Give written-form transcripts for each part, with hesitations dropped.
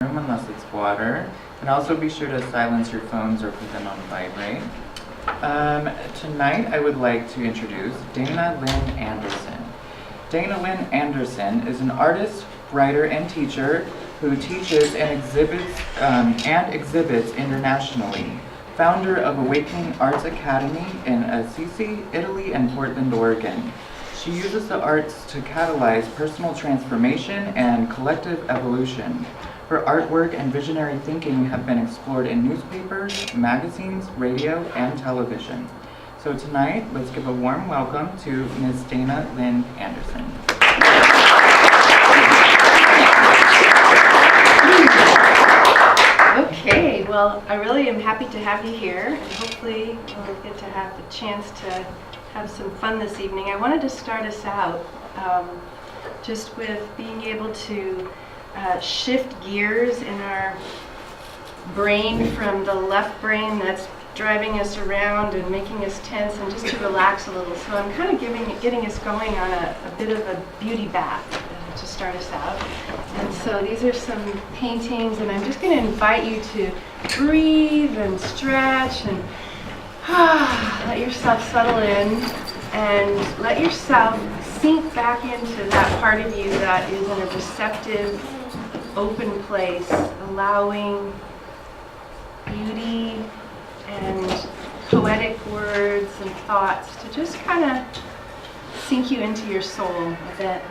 room unless it's water. And also be sure to silence your phones or put them on vibrate. Tonight I would like to introduce Dana Lynn Andersen. Dana Lynn Andersen is an artist, writer, and teacher who teaches and exhibits internationally. Founder of Awakening Arts Academy in Assisi, Italy, and Portland, Oregon. She uses the arts to catalyze personal transformation and collective evolution. Her artwork and visionary thinking have been explored in newspapers, magazines, radio, and television. So tonight, let's give a warm welcome to Ms. Dana Lynn Andersen. Okay, well, I really am happy to have you here, and hopefully we'll get to have the chance to have some fun this evening. I wanted to start us out just with being able to shift gears in our brain from the left brain that's driving us around and making us tense, and just to relax a little. So I'm kind of getting us going on a bit of a beauty bath to start us out. And so these are some paintings, and I'm just going to invite you to breathe and stretch and let yourself settle in and let yourself sink back into that part of you that is in a receptive, open place, allowing beauty and poetic words and thoughts to just kind of sink you into your soul a bit.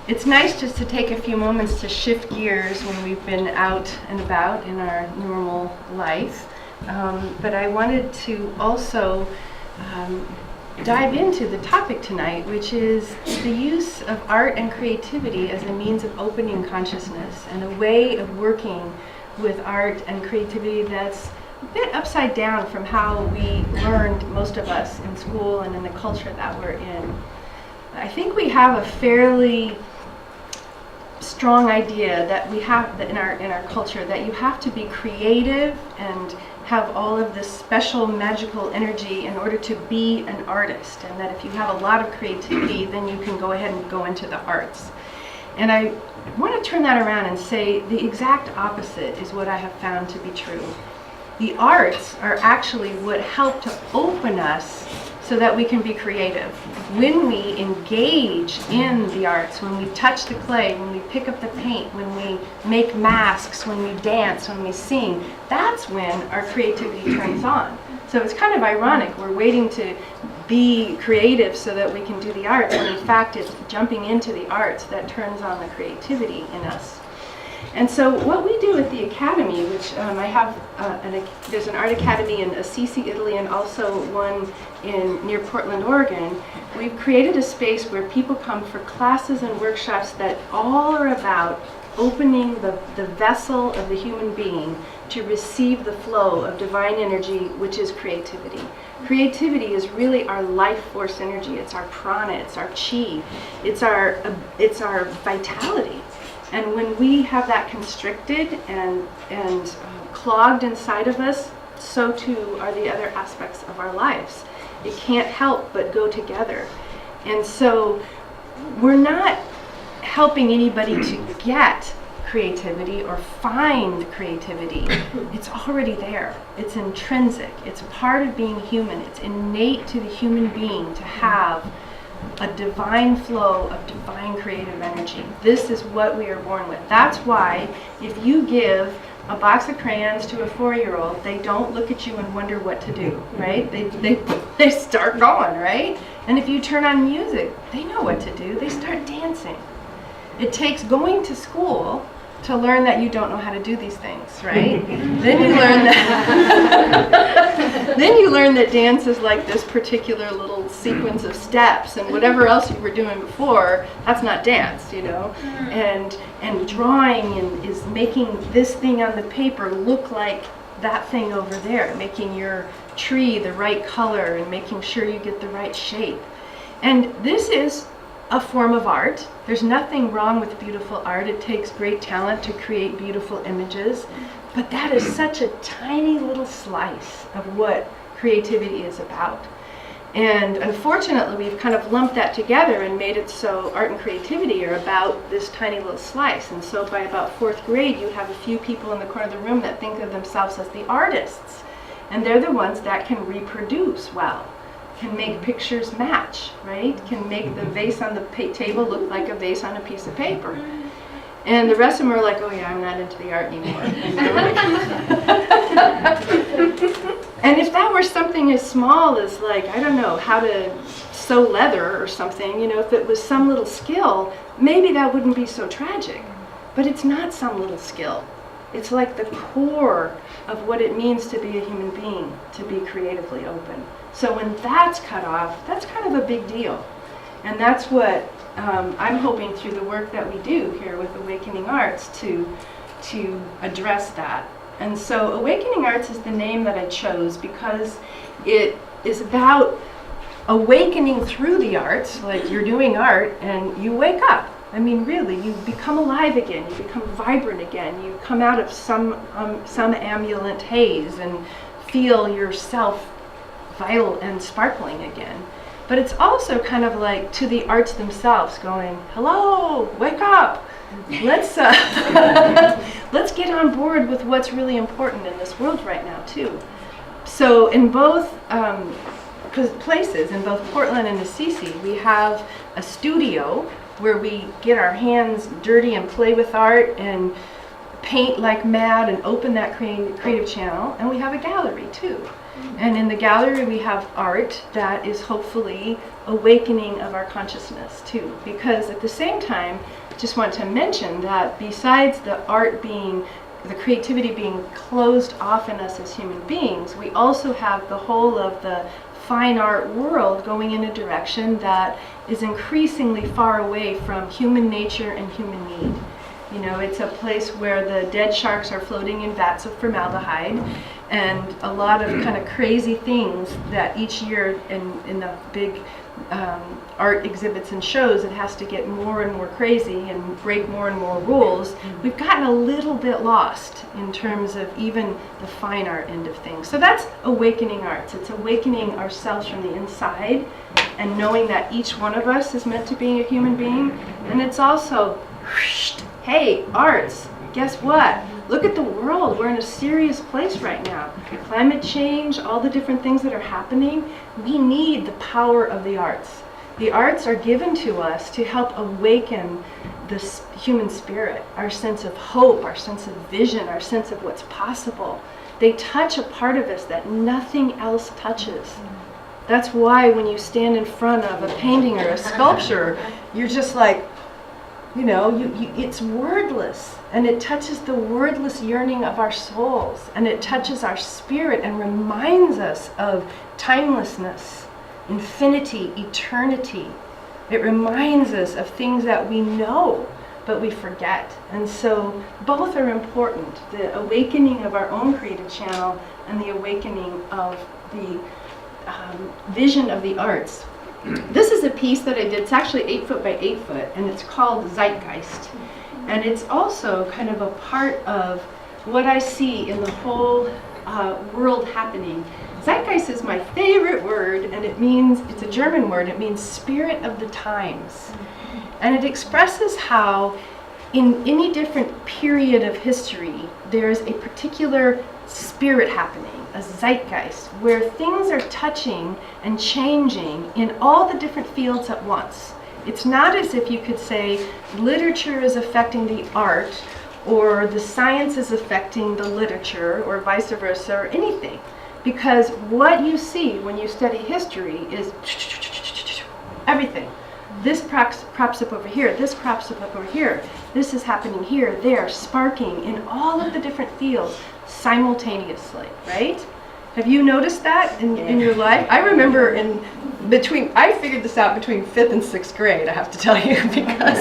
it's nice just to take a few moments to shift gears when we've been out and about in our normal life. But I wanted to also dive into the topic tonight, which is the use of art and creativity as a means of opening consciousness and a way of working with art and creativity that's a bit upside down from how we learned, most of us, in school and in the culture that we're in. I think we have a fairly strong idea that we have in our culture that you have to be creative and have all of this special magical energy in order to be an artist, and that if you have a lot of creativity, then you can go ahead and go into the arts. And I want to turn that around and say the exact opposite is what I have found to be true. The arts are actually what help to open us so that we can be creative. When we engage in the arts, when we touch the clay, when we pick up the paint, when we make masks, when we dance, when we sing, that's when our creativity turns on. So it's kind of ironic. We're waiting to be creative so that we can do the arts, when in fact it's jumping into the arts that turns on the creativity in us. And so what we do at the Academy, which I have, there's an art academy in Assisi, Italy, and also one near Portland, Oregon. We've created a space where people come for classes and workshops that all are about opening the vessel of the human being to receive the flow of divine energy, which is creativity. Creativity is really our life force energy. It's our prana, it's our chi, it's our vitality. And when we have that constricted and clogged inside of us, so too are the other aspects of our lives. It can't help but go together. And so we're not helping anybody to get creativity or find creativity. It's already there. It's intrinsic. It's part of being human. It's innate to the human being to have a divine flow of divine creative energy. This is what we are born with. That's why if you give a box of crayons to a 4-year-old, they don't look at you and wonder what to do, right? They start going, right? And if you turn on music, they know what to do. They start dancing. It takes going to school to learn that you don't know how to do these things, right? Then you learn that then you learn that dance is like this particular little sequence of steps, and whatever else you were doing before, that's not dance, you know? And drawing is making this thing on the paper look like that thing over there, making your tree the right color and making sure you get the right shape. And this is a form of art. There's nothing wrong with beautiful art. It takes great talent to create beautiful images, but that is such a tiny little slice of what creativity is about. And unfortunately, we've kind of lumped that together and made it so art and creativity are about this tiny little slice. And so by about 4th grade, you have a few people in the corner of the room that think of themselves as the artists. And they're the ones that can reproduce well, can make pictures match, right? Can make the vase on the table look like a vase on a piece of paper. And the rest of them are like, oh yeah, I'm not into the art anymore. And if that were something as small as, like, I don't know, how to sew leather or something, you know, if it was some little skill, maybe that wouldn't be so tragic. But it's not some little skill. It's like the core of what it means to be a human being, to be creatively open. So when that's cut off, that's kind of a big deal. And that's what I'm hoping through the work that we do here with Awakening Arts to address that. And so Awakening Arts is the name that I chose because it is about awakening through the arts, like you're doing art and you wake up. I mean, really, you become alive again, you become vibrant again, you come out of some ambulant haze and feel yourself vital and sparkling again. But it's also kind of like to the arts themselves going, hello, wake up. Let's get on board with what's really important in this world right now too. So in both places, in both Portland and Assisi, we have a studio where we get our hands dirty and play with art and paint like mad and open that creative channel. And we have a gallery too. And in the gallery we have art that is hopefully awakening of our consciousness too. Because at the same time, just want to mention that besides the art being, the creativity being closed off in us as human beings, we also have the whole of the fine art world going in a direction that is increasingly far away from human nature and human need. You know, it's a place where the dead sharks are floating in vats of formaldehyde, and a lot of kind of crazy things that each year in the big art exhibits and shows, it has to get more and more crazy and break more and more rules. We've gotten a little bit lost in terms of even the fine art end of things. So that's awakening arts. It's awakening ourselves from the inside and knowing that each one of us is meant to be a human being. And it's also, hey, arts, guess what? Look at the world. We're in a serious place right now. Climate change, all the different things that are happening. We need the power of the arts. The arts are given to us to help awaken the human spirit, our sense of hope, our sense of vision, our sense of what's possible. They touch a part of us that nothing else touches. That's why when you stand in front of a painting or a sculpture, you're just like, you know, it's wordless, and it touches the wordless yearning of our souls, and it touches our spirit and reminds us of timelessness, infinity, eternity. It reminds us of things that we know, but we forget. And so both are important, the awakening of our own creative channel and the awakening of the vision of the arts. This is a piece that I did. It's actually 8 foot by 8 foot, and it's called Zeitgeist. And it's also kind of a part of what I see in the whole world happening. Zeitgeist is my favorite word, and it means, it's a German word, it means spirit of the times. And it expresses how in any different period of history, there's a particular spirit happening, a zeitgeist, where things are touching and changing in all the different fields at once. It's not as if you could say literature is affecting the art, or the science is affecting the literature, or vice versa, or anything. Because what you see when you study history is everything. This crops up over here, this crops up over here, this is happening here, there, sparking in all of the different fields simultaneously, right? Have you noticed that in your life? I remember I figured this out between 5th and 6th grade, I have to tell you, because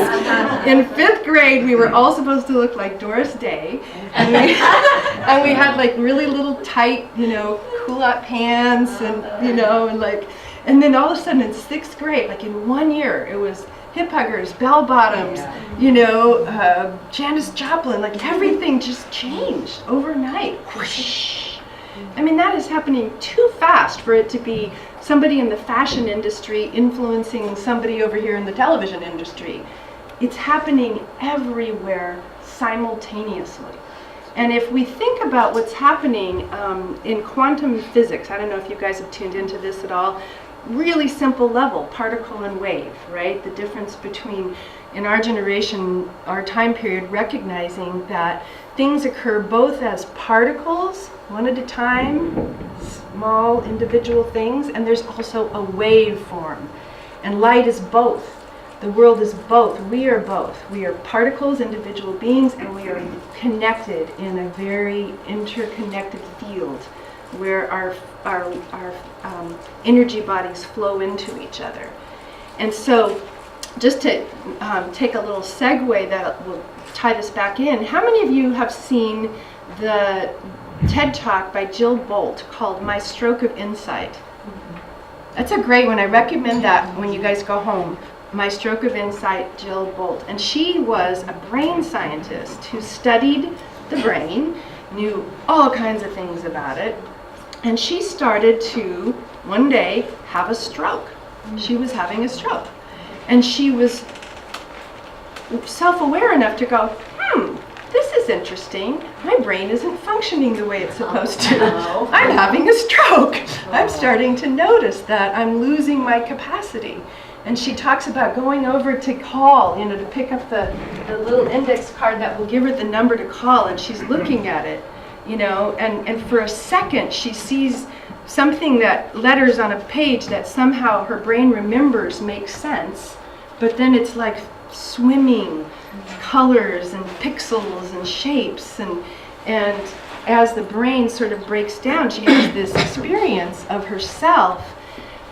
in 5th grade we were all supposed to look like Doris Day, and we had like really little tight, you know, culotte pants, and you know, and then all of a sudden in 6th grade, like in 1 year, it was hip huggers, bell bottoms, you know, Janis Joplin, like everything just changed overnight. Whoosh. I mean, that is happening too fast for it to be somebody in the fashion industry influencing somebody over here in the television industry. It's happening everywhere simultaneously. And if we think about what's happening in quantum physics, I don't know if you guys have tuned into this at all, really simple level, particle and wave, right? The difference between, in our generation, our time period, recognizing that things occur both as particles, one at a time, small individual things, and there's also a wave form. And light is both. The world is both. We are both. We are particles, individual beings, and we are connected in a very interconnected field where our energy bodies flow into each other. And so just to take a little segue that will tie this back in, how many of you have seen the TED Talk by Jill Bolt called My Stroke of Insight? That's a great one. I recommend that when you guys go home. My Stroke of Insight, Jill Bolt. And she was a brain scientist who studied the brain, knew all kinds of things about it, and she started to, one day, have a stroke. She was having a stroke. And she was self-aware enough to go, this is interesting. My brain isn't functioning the way it's supposed to. I'm having a stroke. I'm starting to notice that I'm losing my capacity. And she talks about going over to call, to pick up the little index card that will give her the number to call, and she's looking at it, and for a second she sees something that letters on a page that somehow her brain remembers makes sense, but then it's like swimming colors and pixels and shapes, and as the brain sort of breaks down, she has this experience of herself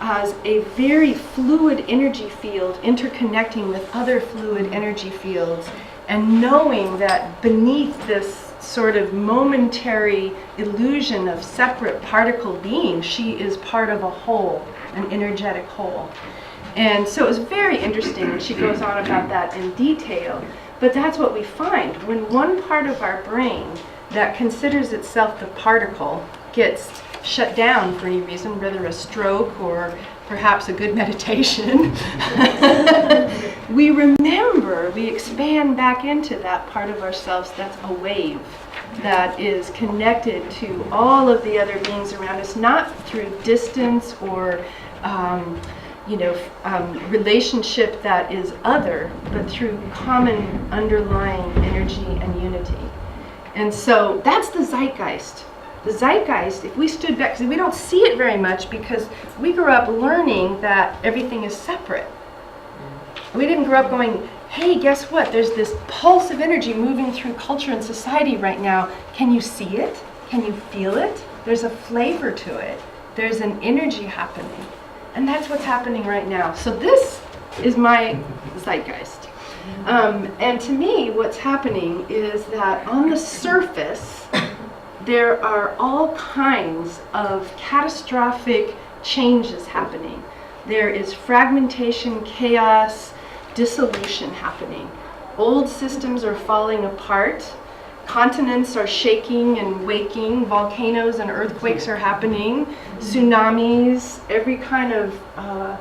as a very fluid energy field interconnecting with other fluid energy fields, and knowing that beneath this sort of momentary illusion of separate particle being, she is part of a whole, an energetic whole. And so it was very interesting, and she goes on about that in detail. But that's what we find. When one part of our brain that considers itself the particle gets shut down for any reason, whether a stroke or perhaps a good meditation, we remember, we expand back into that part of ourselves that's a wave, that is connected to all of the other beings around us, not through distance or relationship that is other, but through common underlying energy and unity. And so that's the zeitgeist. The zeitgeist, if we stood back, because we don't see it very much because we grew up learning that everything is separate. We didn't grow up going, hey, guess what? There's this pulse of energy moving through culture and society right now. Can you see it? Can you feel it? There's a flavor to it. There's an energy happening. And that's what's happening right now. So this is my zeitgeist. And to me, what's happening is that on the surface, there are all kinds of catastrophic changes happening. There is fragmentation, chaos, dissolution happening. Old systems are falling apart. Continents are shaking and waking. Volcanoes and earthquakes are happening. Tsunamis, every kind of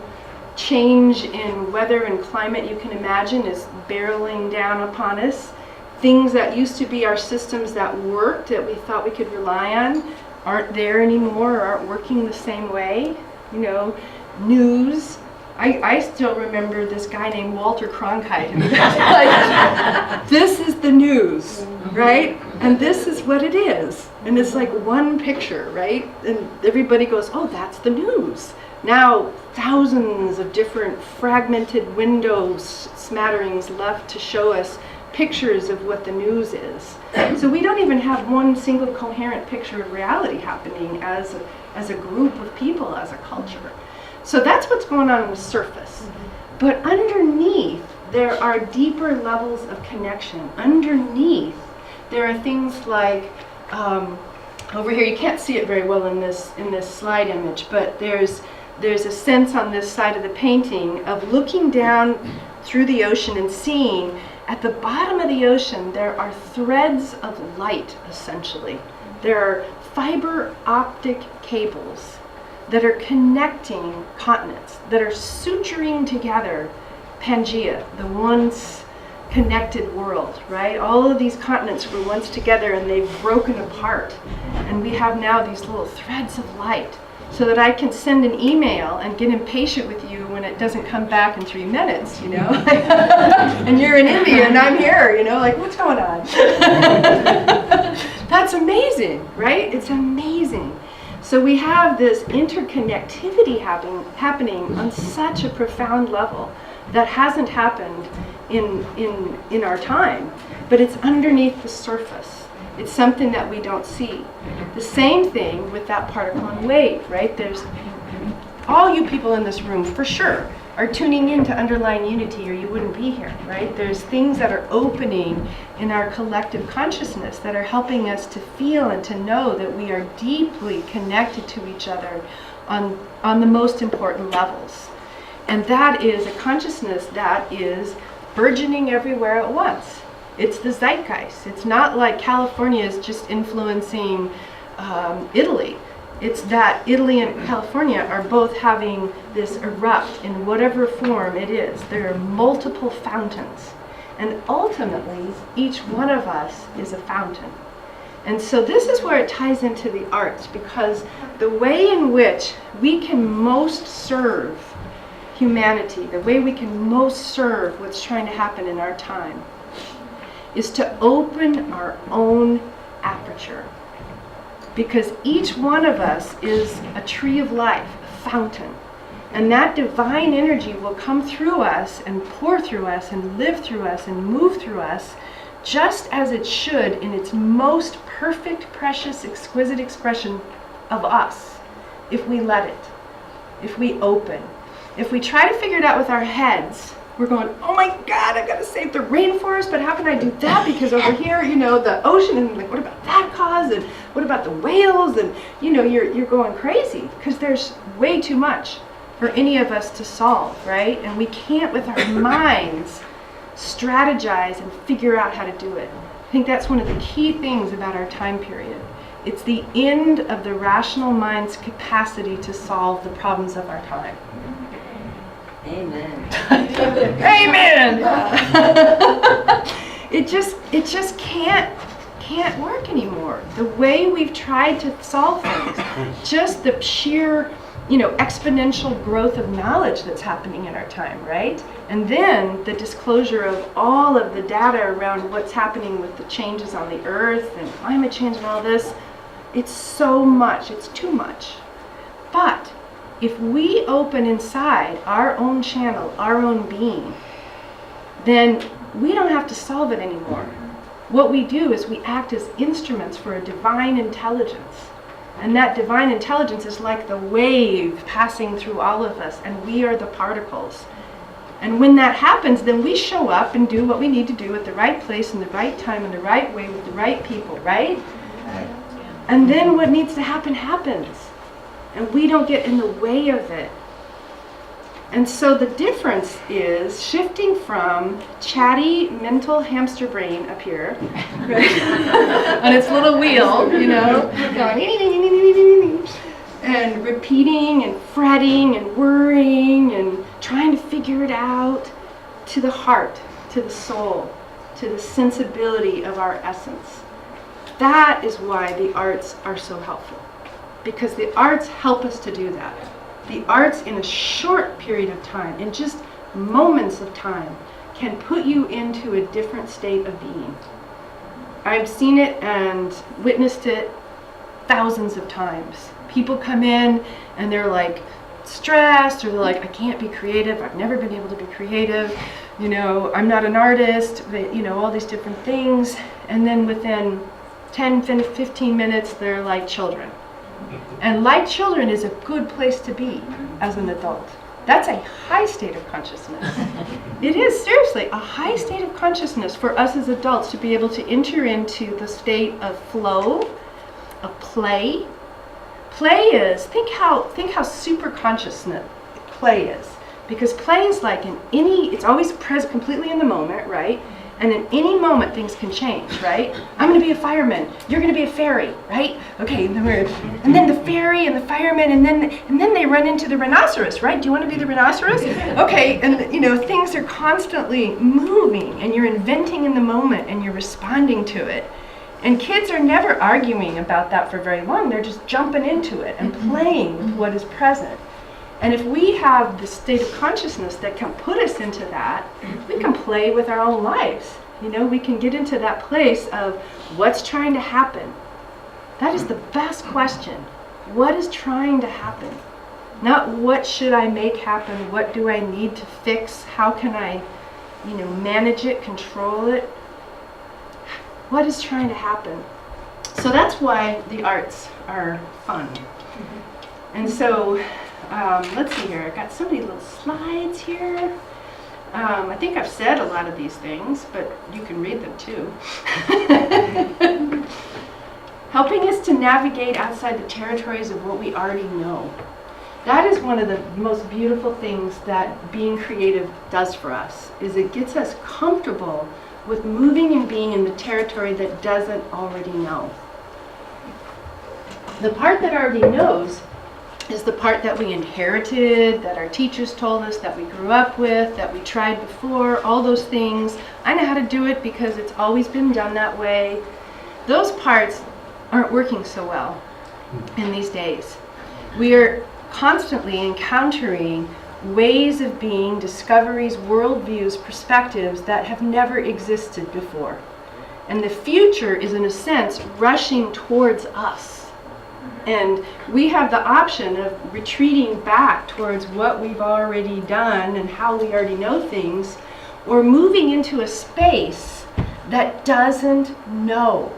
change in weather and climate you can imagine is barreling down upon us. Things that used to be our systems that worked, that we thought we could rely on, aren't there anymore, or aren't working the same way. You know, news. I still remember this guy named Walter Cronkite. And like, this is the news, right? And this is what it is. And it's like one picture, right? And everybody goes, oh, that's the news. Now, thousands of different fragmented windows, smatterings left to show us pictures of what the news is. So we don't even have one single coherent picture of reality happening as a group of people, as a culture. So that's what's going on the surface. But underneath, there are deeper levels of connection. Underneath, there are things like, over here, you can't see it very well in this slide image, but there's a sense on this side of the painting of looking down through the ocean and seeing at the bottom of the ocean, there are threads of light, essentially. There are fiber optic cables that are connecting continents, that are suturing together Pangea, the once connected world, right? All of these continents were once together and they've broken apart. And we have now these little threads of light so that I can send an email and get impatient with you when it doesn't come back in 3 minutes, you know? And you're in India and I'm here, you know, like, what's going on? That's amazing, right? It's amazing. So we have this interconnectivity happening on such a profound level that hasn't happened in our time, but it's underneath the surface. It's something that we don't see. The same thing with that particle and wave, right? There's all you people in this room, for sure, are tuning into underlying unity or you wouldn't be here, right? There's things that are opening in our collective consciousness that are helping us to feel and to know that we are deeply connected to each other on the most important levels. And that is a consciousness that is burgeoning everywhere at once. It's the zeitgeist. It's not like California is just influencing Italy. It's that Italy and California are both having this erupt in whatever form it is. There are multiple fountains. And ultimately, each one of us is a fountain. And so this is where it ties into the arts, because the way in which we can most serve humanity, the way we can most serve what's trying to happen in our time, is to open our own aperture. because each one of us is a tree of life, a fountain. And that divine energy will come through us and pour through us and live through us and move through us just as it should in its most perfect, precious, exquisite expression of us, if we let it, if we open. If we try to figure it out with our heads, we're going, oh my God, I've got to save the rainforest, but how can I do that? Because over here, the ocean, and like, what about that cause? And what about the whales? And you're going crazy because there's way too much for any of us to solve, right? And we can't, with our minds, strategize and figure out how to do it. I think that's one of the key things about our time period. It's the end of the rational mind's capacity to solve the problems of our time. Amen. Amen. It just can't work anymore. The way we've tried to solve things, just the sheer, exponential growth of knowledge that's happening in our time, right? And then the disclosure of all of the data around what's happening with the changes on the earth and climate change and all this. It's so much, it's too much. But if we open inside our own channel, our own being, then we don't have to solve it anymore. What we do is we act as instruments for a divine intelligence. And that divine intelligence is like the wave passing through all of us, and we are the particles. And when that happens, then we show up and do what we need to do at the right place, in the right time, in the right way, with the right people, right? And then what needs to happen, happens. And we don't get in the way of it. And so the difference is shifting from chatty mental hamster brain up here, right? On its little wheel, going, and repeating and fretting and worrying and trying to figure it out, to the heart, to the soul, to the sensibility of our essence. That is why the arts are so helpful, because the arts help us to do that. The arts, in a short period of time, in just moments of time, can put you into a different state of being. I've seen it and witnessed it thousands of times. People come in and they're like stressed, or they're like, I can't be creative, I've never been able to be creative, I'm not an artist, all these different things. And then within 10, 15 minutes, they're like children. And like children is a good place to be as an adult. That's a high state of consciousness. It is, seriously, a high state of consciousness for us as adults to be able to enter into the state of flow, of play. Play is, think how super consciousness play is. Because play is like it's always present completely in the moment, right? And in any moment, things can change, right? I'm going to be a fireman. You're going to be a fairy, right? Okay, and then the fairy and the fireman, and then they run into the rhinoceros, right? Do you want to be the rhinoceros? Okay, and things are constantly moving, and you're inventing in the moment, and you're responding to it. And kids are never arguing about that for very long. They're just jumping into it and playing with what is present. And if we have the state of consciousness that can put us into that, we can play with our own lives. We can get into that place of what's trying to happen. That is the best question. What is trying to happen? Not what should I make happen? What do I need to fix? How can I, manage it, control it? What is trying to happen? So that's why the arts are fun. And so, let's see here. I've got so many little slides here. I think I've said a lot of these things, but you can read them too. Helping us to navigate outside the territories of what we already know. That is one of the most beautiful things that being creative does for us, is it gets us comfortable with moving and being in the territory that doesn't already know. The part that already knows is the part that we inherited, that our teachers told us, that we grew up with, that we tried before, all those things. I know how to do it because it's always been done that way. Those parts aren't working so well in these days. We are constantly encountering ways of being, discoveries, worldviews, perspectives that have never existed before. And the future is, in a sense, rushing towards us. And we have the option of retreating back towards what we've already done and how we already know things, or moving into a space that doesn't know.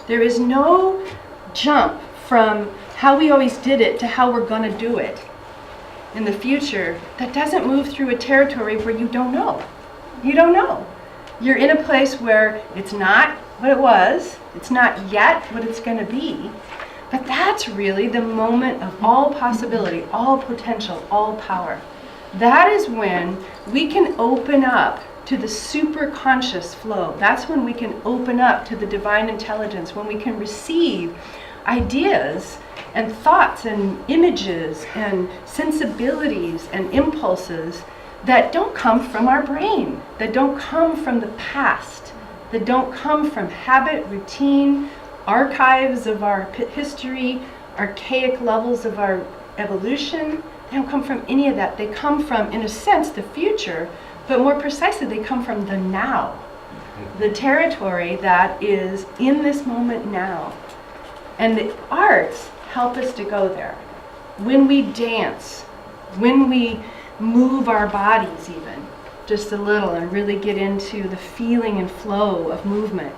There is no jump from how we always did it to how we're going to do it in the future that doesn't move through a territory where you don't know. You don't know. You're in a place where it's not what it was, it's not yet what it's going to be, but that's really the moment of all possibility, all potential, all power. That is when we can open up to the super conscious flow. That's when we can open up to the divine intelligence, when we can receive ideas and thoughts and images and sensibilities and impulses that don't come from our brain, that don't come from the past, that don't come from habit, routine, archives of our history, archaic levels of our evolution. They don't come from any of that. They come from, in a sense, the future, but more precisely, they come from the now, the territory that is in this moment now. And the arts help us to go there. When we dance, when we move our bodies even, just a little, and really get into the feeling and flow of movement.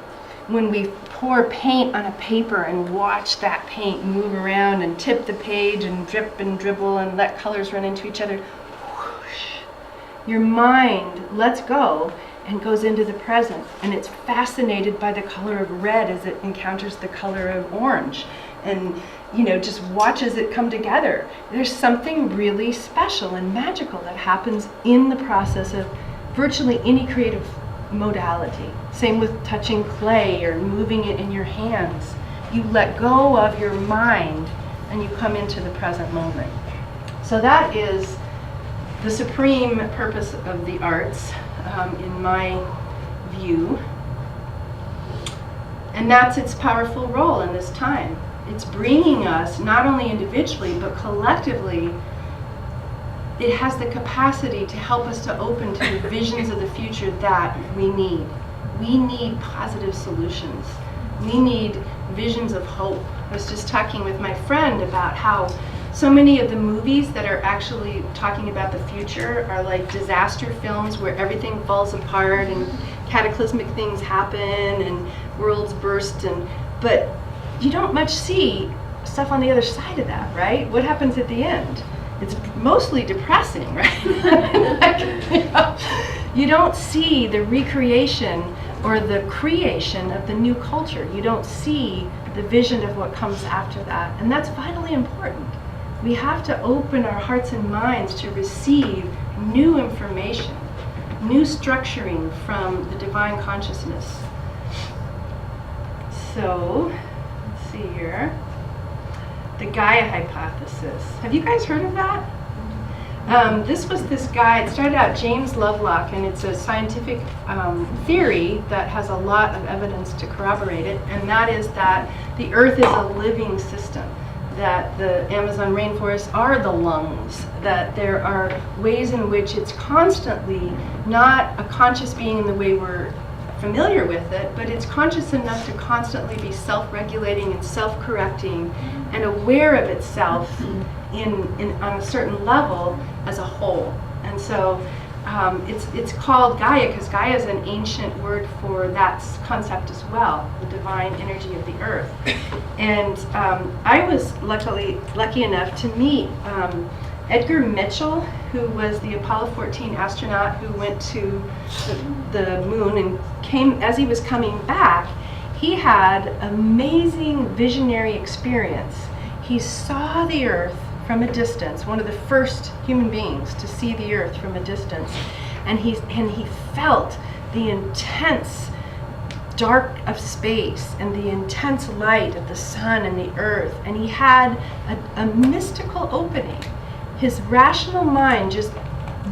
When we pour paint on a paper and watch that paint move around and tip the page and drip and dribble and let colors run into each other, whoosh, your mind lets go and goes into the present, and it's fascinated by the color of red as it encounters the color of orange, and just watches it come together. There's something really special and magical that happens in the process of virtually any creative modality. Same with touching clay or moving it in your hands. You let go of your mind and you come into the present moment. So that is the supreme purpose of the arts, in my view. And that's its powerful role in this time. It's bringing us, not only individually, but collectively, it has the capacity to help us to open to the visions of the future that we need. We need positive solutions. We need visions of hope. I was just talking with my friend about how so many of the movies that are actually talking about the future are like disaster films where everything falls apart and cataclysmic things happen and worlds burst, but you don't much see stuff on the other side of that, right? What happens at the end? It's mostly depressing, right? You don't see the recreation or the creation of the new culture. You don't see the vision of what comes after that. And that's vitally important. We have to open our hearts and minds to receive new information, new structuring from the divine consciousness. So, let's see here. The Gaia hypothesis. Have you guys heard of that? This was this guy, it started out James Lovelock, and it's a scientific theory that has a lot of evidence to corroborate it, and that is that the Earth is a living system, that the Amazon rainforests are the lungs, that there are ways in which it's constantly not a conscious being in the way we're familiar with it, but it's conscious enough to constantly be self-regulating and self-correcting and aware of itself on a certain level as a whole. And so it's called Gaia because Gaia is an ancient word for that concept as well, the divine energy of the earth. And I was lucky enough to meet Edgar Mitchell, who was the Apollo 14 astronaut who went to the moon and came, as he was coming back, he had amazing visionary experience. He saw the Earth from a distance, one of the first human beings to see the Earth from a distance, and he felt the intense dark of space and the intense light of the sun and the earth, and he had a mystical opening. His rational mind just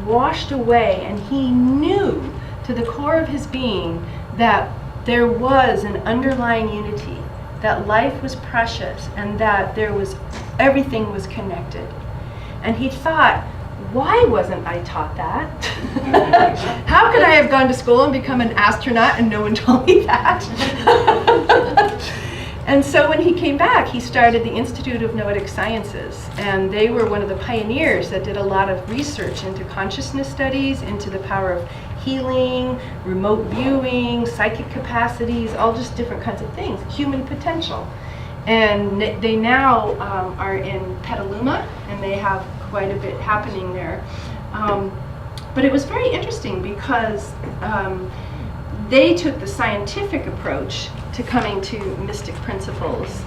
washed away, and he knew to the core of his being that there was an underlying unity, that life was precious, and that everything was connected. And he thought, why wasn't I taught that? How could I have gone to school and become an astronaut and no one told me that? And so when he came back, he started the Institute of Noetic Sciences, and they were one of the pioneers that did a lot of research into consciousness studies, into the power of healing, remote viewing, psychic capacities, all just different kinds of things, human potential. And they now are in Petaluma, and they have quite a bit happening there. But it was very interesting because they took the scientific approach to coming to mystic principles,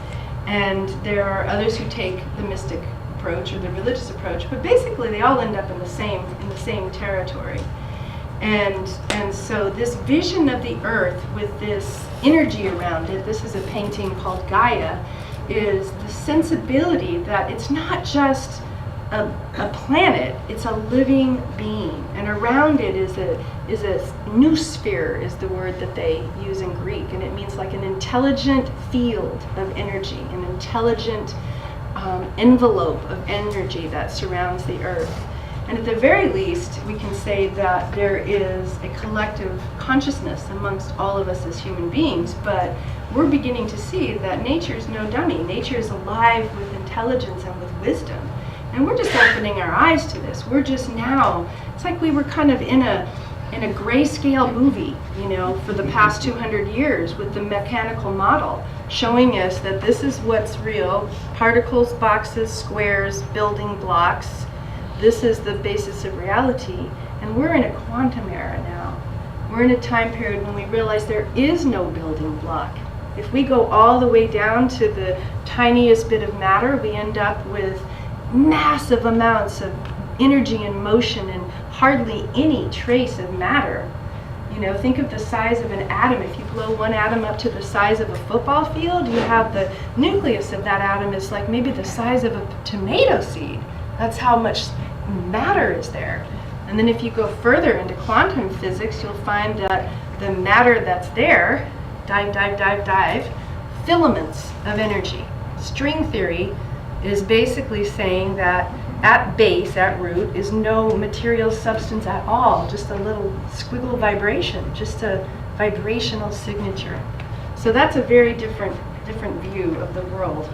and there are others who take the mystic approach or the religious approach, but basically they all end up in the same territory. And so this vision of the earth with this energy around it, this is a painting called Gaia, is the sensibility that it's not just a planet, it's a living being, and around it is a noosphere is the word that they use in Greek, and it means like an intelligent field of energy, an intelligent envelope of energy that surrounds the earth. And at the very least, we can say that there is a collective consciousness amongst all of us as human beings, but we're beginning to see that nature is no dummy. Nature is alive with intelligence and with wisdom. And we're just opening our eyes to this. We're just now, it's like we were kind of in a grayscale movie, for the past 200 years with the mechanical model, showing us that this is what's real: particles, boxes, squares, building blocks. This is the basis of reality. And we're in a quantum era now. We're in a time period when we realize there is no building block. If we go all the way down to the tiniest bit of matter, we end up with massive amounts of energy and motion and hardly any trace of matter. Think of the size of an atom. If you blow one atom up to the size of a football field, you have the nucleus of that atom is like maybe the size of a tomato seed. That's how much matter is there. And then if you go further into quantum physics, you'll find that the matter that's there, dive, filaments of energy. String theory is basically saying that at base, at root, is no material substance at all, just a little squiggle vibration, just a vibrational signature. So that's a very different view of the world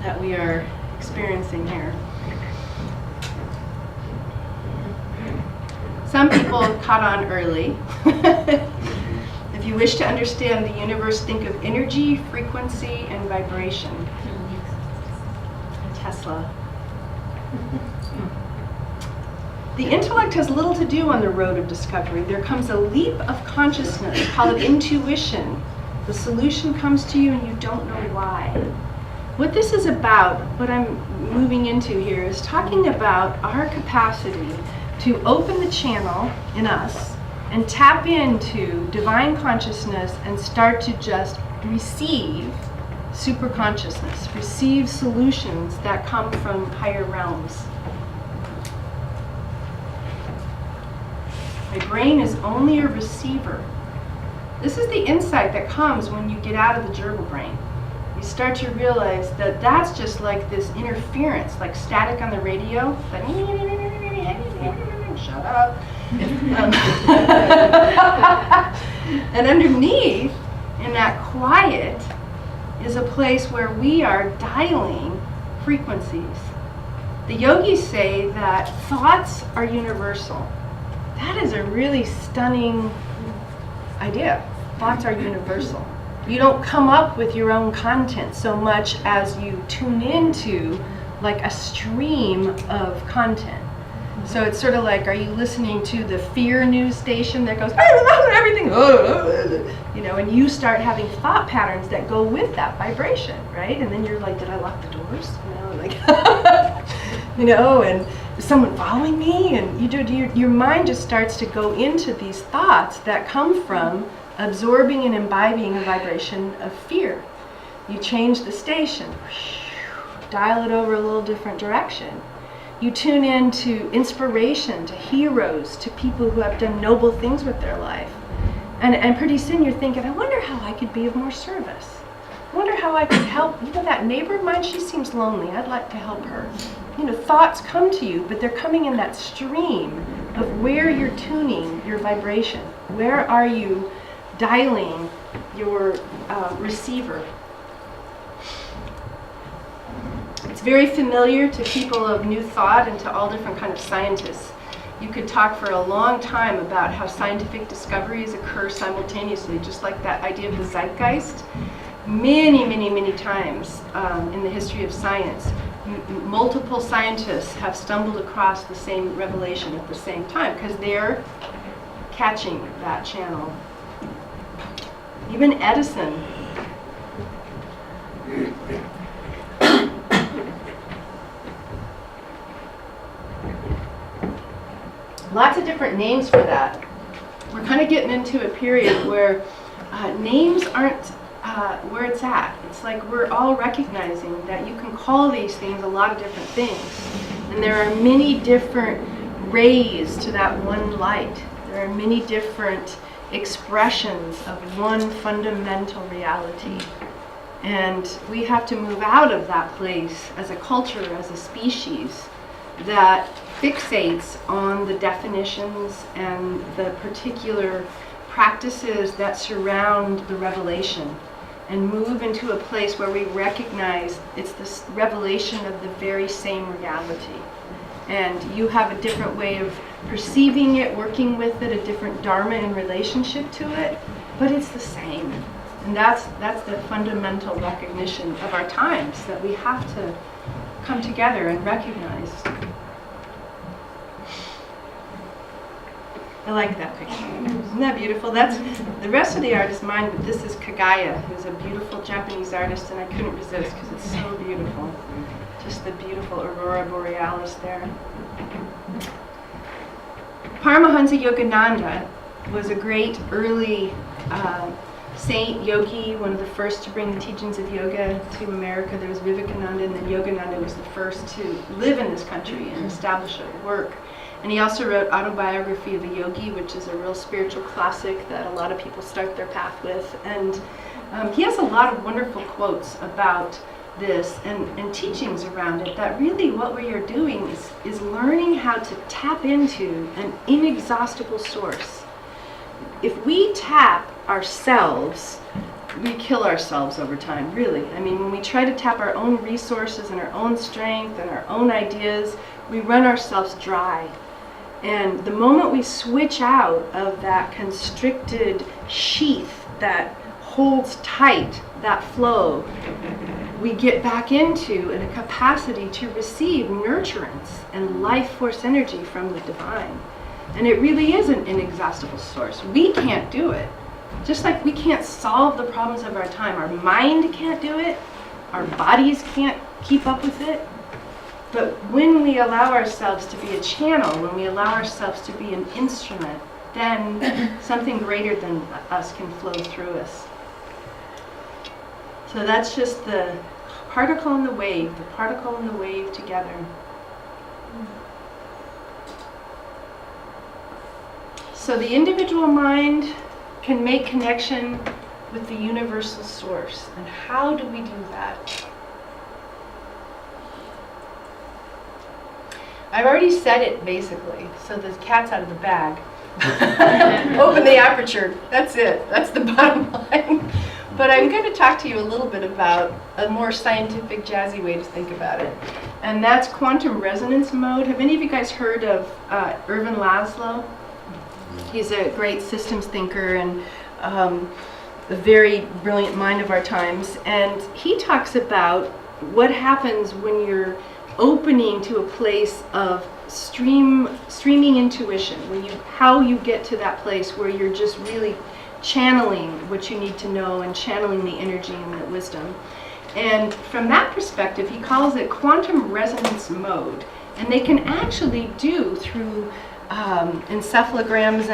that we are experiencing here. Some people caught on early. If you wish to understand the universe, think of energy, frequency, and vibration. Tesla. The intellect has little to do on the road of discovery. There comes a leap of consciousness, call it intuition. The solution comes to you and you don't know why. What this is about, what I'm moving into here, is talking about our capacity to open the channel in us and tap into divine consciousness and start to just receive super consciousness, receive solutions that come from higher realms. My brain is only a receiver. This is the insight that comes when you get out of the gerbil brain. You start to realize that that's just like this interference, like static on the radio. Shut up. And underneath, in that quiet, is a place where we are dialing frequencies. The yogis say that thoughts are universal. That is a really stunning idea. Thoughts are universal. You don't come up with your own content so much as you tune into like a stream of content. So it's sort of like, are you listening to the fear news station that goes, everything, and you start having thought patterns that go with that vibration, right? And then you're like, did I lock the doors? And is someone following me? And your mind just starts to go into these thoughts that come from absorbing and imbibing a vibration of fear. You change the station, dial it over a little different direction. You tune in to inspiration, to heroes, to people who have done noble things with their life. And pretty soon you're thinking, I wonder how I could be of more service. I wonder how I could help. That neighbor of mine, she seems lonely. I'd like to help her. Thoughts come to you, but they're coming in that stream of where you're tuning your vibration. Where are you dialing your receiver? very familiar to people of new thought and to all different kind of scientists. You could talk for a long time about how scientific discoveries occur simultaneously, just like that idea of the zeitgeist. Many, many, many times in the history of science, multiple scientists have stumbled across the same revelation at the same time because they're catching that channel. Even Edison. Lots of different names for that. We're kind of getting into a period where names aren't where it's at. It's like we're all recognizing that you can call these things a lot of different things. And there are many different rays to that one light. There are many different expressions of one fundamental reality. And we have to move out of that place as a culture, as a species, that fixates on the definitions and the particular practices that surround the revelation, and move into a place where we recognize it's this revelation of the very same reality. And you have a different way of perceiving it, working with it, a different dharma in relationship to it, but it's the same. And that's the fundamental recognition of our times, that we have to come together and recognize. I like that picture. Isn't that beautiful? That's the rest of the art is mine, but this is Kagaya, who's a beautiful Japanese artist, and I couldn't resist because it's so beautiful. Just the beautiful aurora borealis there. Paramahansa Yogananda was a great early saint yogi, one of the first to bring the teachings of yoga to America. There was Vivekananda, and then Yogananda was the first to live in this country and establish a work. And he also wrote Autobiography of a Yogi, which is a real spiritual classic that a lot of people start their path with. And he has a lot of wonderful quotes about this and teachings around it, that really what we are doing is learning how to tap into an inexhaustible source. If we tap ourselves, we kill ourselves over time, really. I mean, when we try to tap our own resources and our own strength and our own ideas, we run ourselves dry. And the moment we switch out of that constricted sheath that holds tight that flow, we get back into a capacity to receive nurturance and life force energy from the divine. And it really is an inexhaustible source. We can't do it. Just like we can't solve the problems of our time. Our mind can't do it. Our bodies can't keep up with it. But when we allow ourselves to be a channel, when we allow ourselves to be an instrument, then something greater than us can flow through us. So that's just the particle and the wave together. So the individual mind can make connection with the universal source. And how do we do that? I've already said it, basically, so the cat's out of the bag. Open the aperture. That's it. That's the bottom line. But I'm going to talk to you a little bit about a more scientific, jazzy way to think about it. And that's quantum resonance mode. Have any of you guys heard of Ervin Laszlo? He's a great systems thinker and a very brilliant mind of our times. And he talks about what happens when you're opening to a place of streaming intuition, how you get to that place where you're just really channeling what you need to know and channeling the energy and the wisdom. And from that perspective, he calls it quantum resonance mode. And they can actually do through encephalograms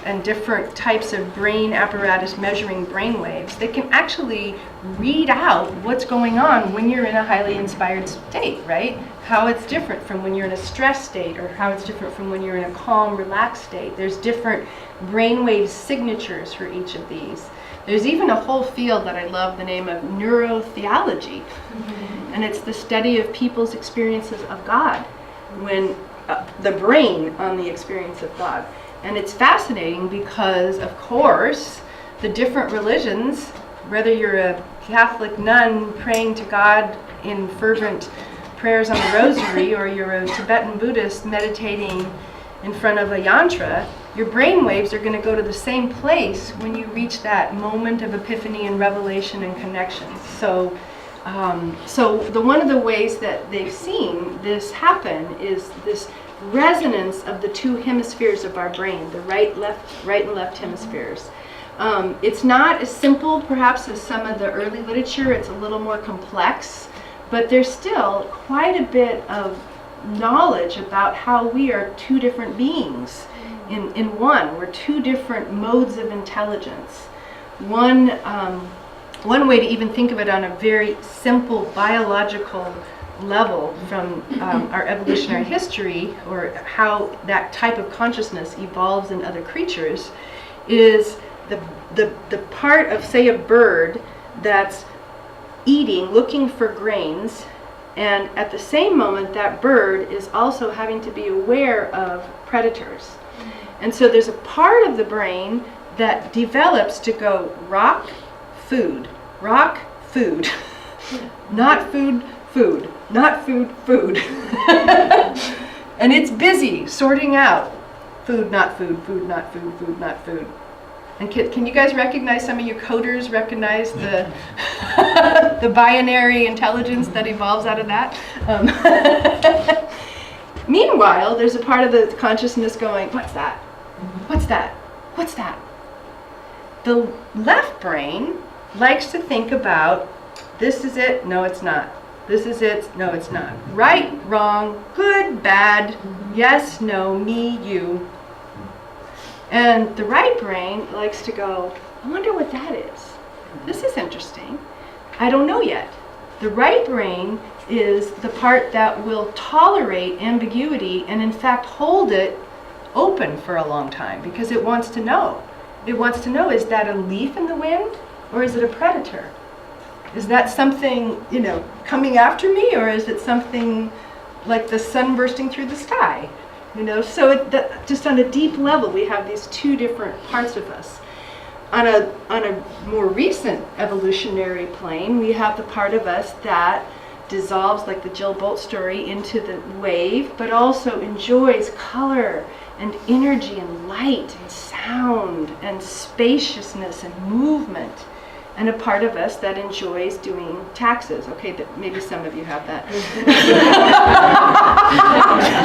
and different types of brain apparatus measuring brain waves, they can actually read out what's going on when you're in a highly inspired state, right? How it's different from when you're in a stress state, or how it's different from when you're in a calm, relaxed state. There's different brainwave signatures for each of these. There's even a whole field that I love, the name of neurotheology. And it's the study of people's experiences of God, when the brain on the experience of God. And it's fascinating because, of course, the different religions, whether you're a Catholic nun praying to God in fervent prayers on the rosary, or you're a Tibetan Buddhist meditating in front of a yantra, your brain waves are going to go to the same place when you reach that moment of epiphany and revelation and connection. So one of the ways that they've seen this happen is this resonance of the two hemispheres of our brain, the right and left hemispheres. It's not as simple, perhaps, as some of the early literature. It's a little more complex, but there's still quite a bit of knowledge about how we are two different beings in one. We're two different modes of intelligence. One way to even think of it on a very simple biological level from our evolutionary history, or how that type of consciousness evolves in other creatures, is the part of, say, a bird that's eating, looking for grains, and at the same moment that bird is also having to be aware of predators. And so there's a part of the brain that develops to go rock, food, not food, food, not food, food. And it's busy sorting out food, not food, food, not food, food, not food. And can you guys recognize, some of you coders recognize the the binary intelligence that evolves out of that? Meanwhile, there's a part of the consciousness going, what's that? What's that? What's that? The left brain likes to think about, this is it, no it's not. This is it, no it's not. Right, wrong, good, bad, yes, no, me, you. And the right brain likes to go, I wonder what that is. This is interesting. I don't know yet. The right brain is the part that will tolerate ambiguity and in fact hold it open for a long time, because it wants to know. It wants to know, is that a leaf in the wind, or is it a predator? Is that something, coming after me, or is it something like the sun bursting through the sky? So just on a deep level, we have these two different parts of us. On a more recent evolutionary plane, we have the part of us that dissolves, like the Jill Bolt story, into the wave, but also enjoys color and energy and light and sound and spaciousness and movement. And a part of us that enjoys doing taxes. Okay, maybe some of you have that.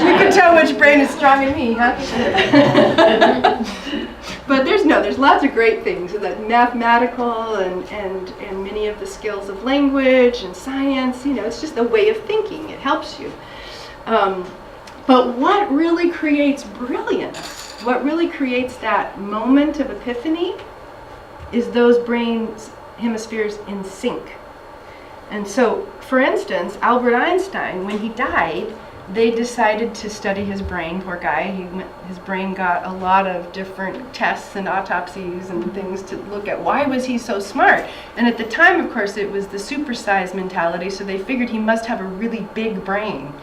You can tell which brain is strong in me, huh? But there's lots of great things, that mathematical and many of the skills of language and science. It's just a way of thinking. It helps you. But what really creates brilliance, what really creates that moment of epiphany, is those brains hemispheres in sync. And so, for instance, Albert Einstein, when he died, they decided to study his brain. Poor guy, his brain got a lot of different tests and autopsies and things to look at why was he so smart. And at the time, of course, it was the supersize mentality, so they figured he must have a really big brain.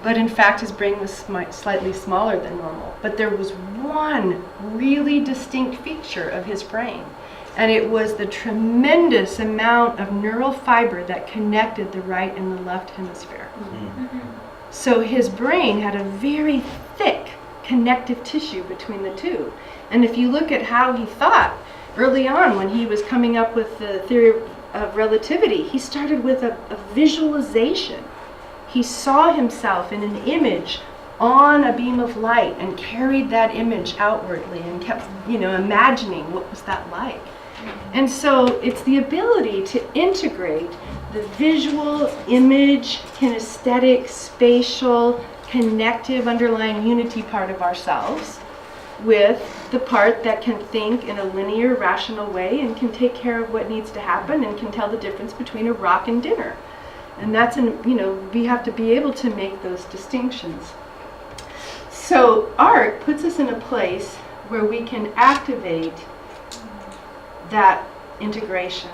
But in fact, his brain was slightly smaller than normal. But there was one really distinct feature of his brain, and it was the tremendous amount of neural fiber that connected the right and the left hemisphere. Mm-hmm. So his brain had a very thick connective tissue between the two. And if you look at how he thought early on, when he was coming up with the theory of relativity, he started with a visualization. He saw himself in an image on a beam of light and carried that image outwardly and kept, imagining what was that like. And so it's the ability to integrate the visual, image, kinesthetic, spatial, connective, underlying unity part of ourselves with the part that can think in a linear, rational way and can take care of what needs to happen and can tell the difference between a rock and dinner. And that's, we have to be able to make those distinctions. So art puts us in a place where we can activate that integration.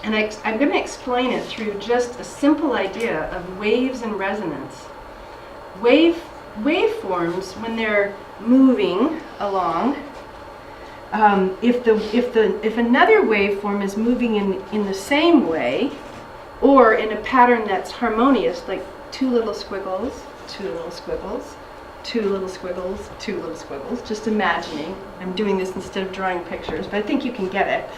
And I'm going to explain it through just a simple idea of waves and resonance. Waveforms, when they're moving along, if another waveform is moving in the same way, or in a pattern that's harmonious, like 2 little squiggles, 2 little squiggles, 2 little squiggles, 2 little squiggles, just imagining. I'm doing this instead of drawing pictures, but I think you can get it.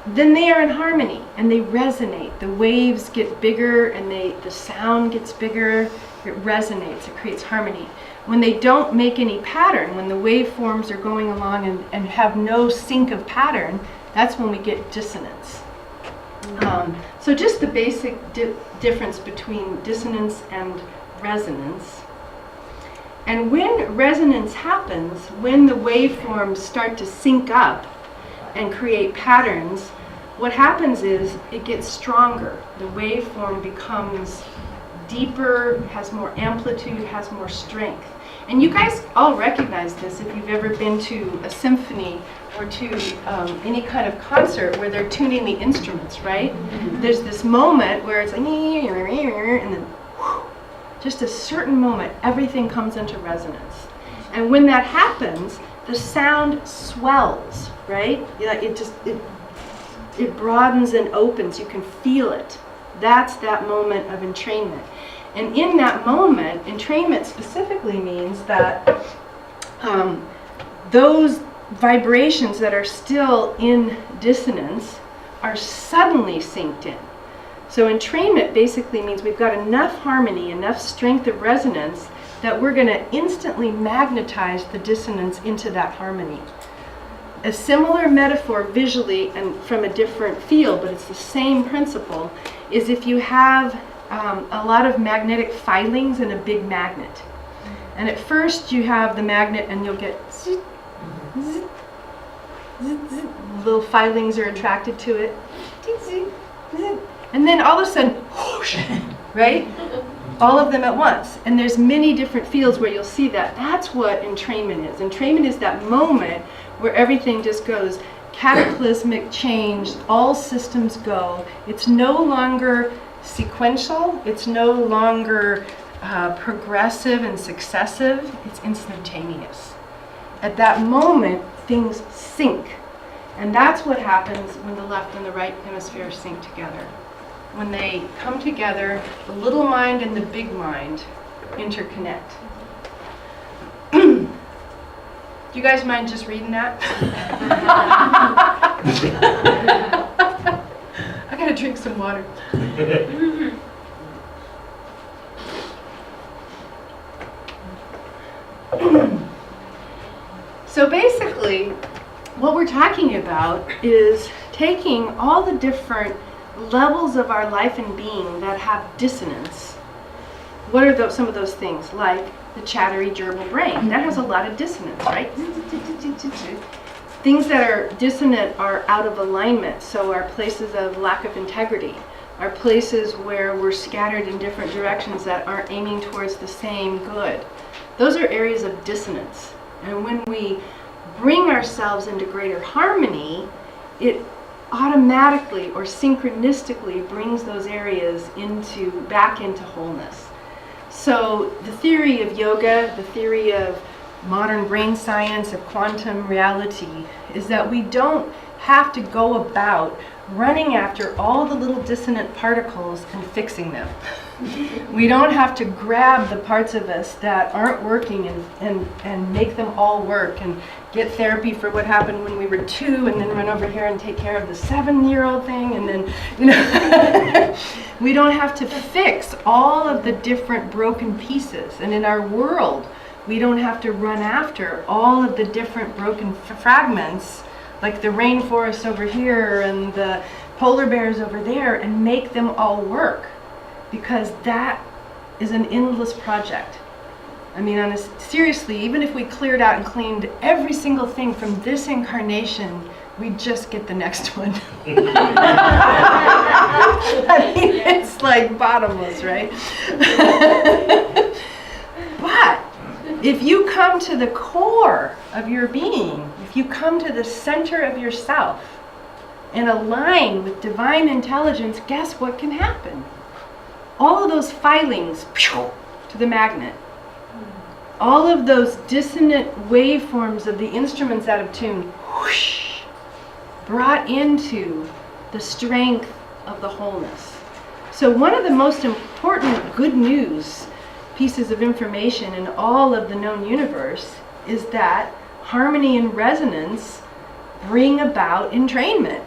Then they are in harmony and they resonate. The waves get bigger and the sound gets bigger. It resonates, it creates harmony. When they don't make any pattern, when the waveforms are going along and have no sync of pattern, that's when we get dissonance. So just the basic difference between dissonance and resonance. And when resonance happens, when the waveforms start to sync up and create patterns, what happens is it gets stronger. The waveform becomes deeper, has more amplitude, has more strength. And you guys all recognize this if you've ever been to a symphony or to any kind of concert where they're tuning the instruments, right? There's this moment where it's like, and then whew, just a certain moment, everything comes into resonance. And when that happens, the sound swells, right? It broadens and opens. You can feel it. That's that moment of entrainment. And in that moment, entrainment specifically means that those vibrations that are still in dissonance are suddenly synced in. So entrainment basically means we've got enough harmony, enough strength of resonance that we're going to instantly magnetize the dissonance into that harmony. A similar metaphor visually and from a different field, but it's the same principle, is if you have a lot of magnetic filings in a big magnet. And at first you have the magnet and you'll get zzz, zzz, zzz, zzz. Little filings are attracted to it. And then all of a sudden, whoosh, right? All of them at once. And there's many different fields where you'll see that. That's what entrainment is. Entrainment is that moment where everything just goes cataclysmic change, all systems go. It's no longer sequential, it's no longer progressive and successive, it's instantaneous. At that moment, things sync. And that's what happens when the left and the right hemisphere sync together. When they come together, the little mind and the big mind interconnect. Do you guys mind just reading that? I gotta drink some water. So basically, what we're talking about is taking all the different levels of our life and being that have dissonance. What are some of those things? Like the chattery gerbil brain. That has a lot of dissonance, right? Things that are dissonant are out of alignment, so are places of lack of integrity, are places where we're scattered in different directions that aren't aiming towards the same good. Those are areas of dissonance. And when we bring ourselves into greater harmony, it automatically or synchronistically brings those areas back into wholeness. So the theory of yoga, the theory of modern brain science, of quantum reality, is that we don't have to go about running after all the little dissonant particles and fixing them. We don't have to grab the parts of us that aren't working and make them all work and get therapy for what happened when we were 2 and then run over here and take care of the 7-year-old thing and then, we don't have to fix all of the different broken pieces. And in our world, we don't have to run after all of the different broken fragments, like the rainforest over here and the polar bears over there, and make them all work. Because that is an endless project. I mean, seriously, even if we cleared out and cleaned every single thing from this incarnation, we'd just get the next one. I mean, it's like bottomless, right? But if you come to the core of your being, if you come to the center of yourself and align with divine intelligence, guess what can happen? All of those filings to the magnet, all of those dissonant waveforms of the instruments out of tune, brought into the strength of the wholeness. So one of the most important good news pieces of information in all of the known universe is that harmony and resonance bring about entrainment.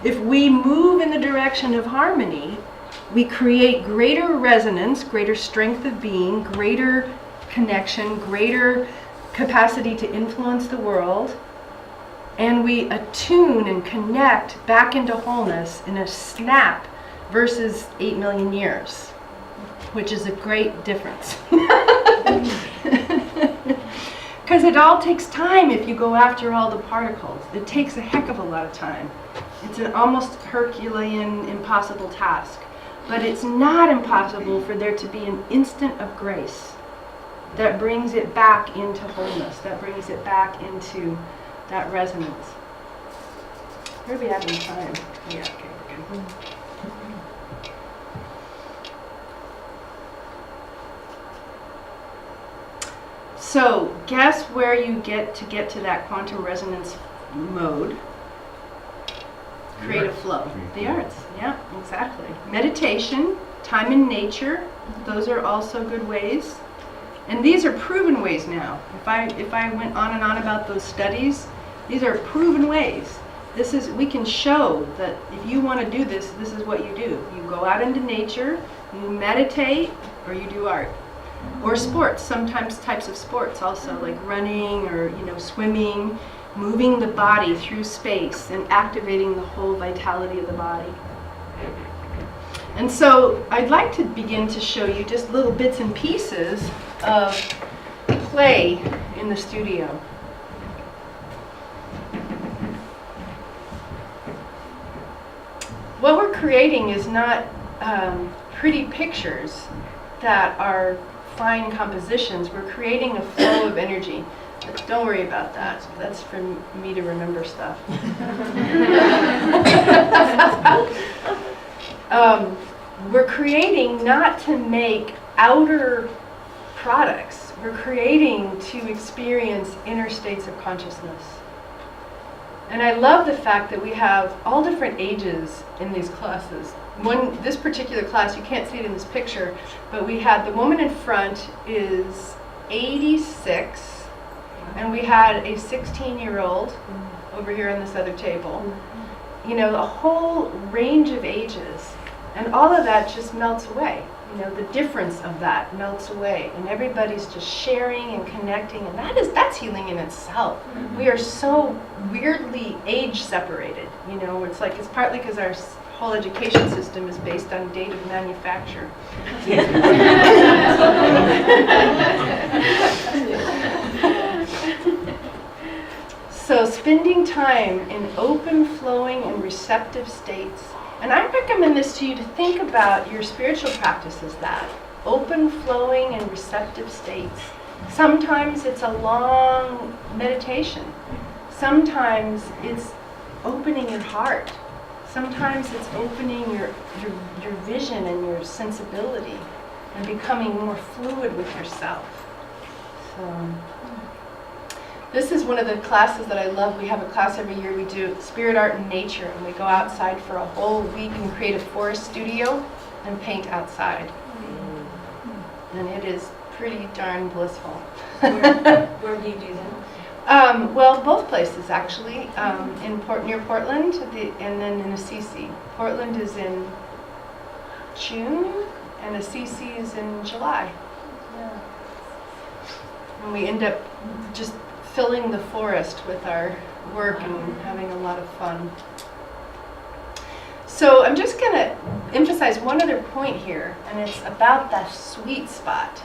If we move in the direction of harmony, we create greater resonance, greater strength of being, greater connection, greater capacity to influence the world, and we attune and connect back into wholeness in a snap versus 8 million years, which is a great difference. Because it all takes time if you go after all the particles. It takes a heck of a lot of time. It's an almost Herculean, impossible task. But it's not impossible for there to be an instant of grace that brings it back into wholeness, that brings it back into that resonance. Where are we having time? Yeah, okay, we're good. So, guess where you get to that quantum resonance mode? Create a flow. The arts, yeah, exactly. Meditation, time in nature, those are also good ways. And these are proven ways now. If I went on and on about those studies, these are proven ways. We can show that if you want to do this, this is what you do. You go out into nature, you meditate, or you do art. Or sports, sometimes types of sports also, like running or swimming, moving the body through space and activating the whole vitality of the body. And so I'd like to begin to show you just little bits and pieces of play in the studio. What we're creating is not pretty pictures that are fine compositions. We're creating a flow of energy. But don't worry about that. That's for me to remember stuff. We're creating not to make outer products. We're creating to experience inner states of consciousness. And I love the fact that we have all different ages in these classes. This particular class, you can't see it in this picture, but we had the woman in front is 86, and we had a 16-year-old over here on this other table. A whole range of ages. And all of that just melts away. The difference of that melts away. And everybody's just sharing and connecting. And that's healing in itself. We are so weirdly age separated. It's partly because our whole education system is based on date of manufacture. So spending time in open, flowing, and receptive states. And I recommend this to you to think about your spiritual practice as that. Open, flowing, and receptive states. Sometimes it's a long meditation. Sometimes it's opening your heart. Sometimes it's opening your vision and your sensibility and becoming more fluid with yourself. So this is one of the classes that I love. We have a class every year. We do spirit art in nature, and we go outside for a whole week and create a forest studio and paint outside. And it is pretty darn blissful. Where do you do that? Well, both places actually. Near Portland, and then in Assisi. Portland is in June, and Assisi is in July. Yeah. And we end up just filling the forest with our work and having a lot of fun. So I'm just going to emphasize one other point here, and it's about that sweet spot.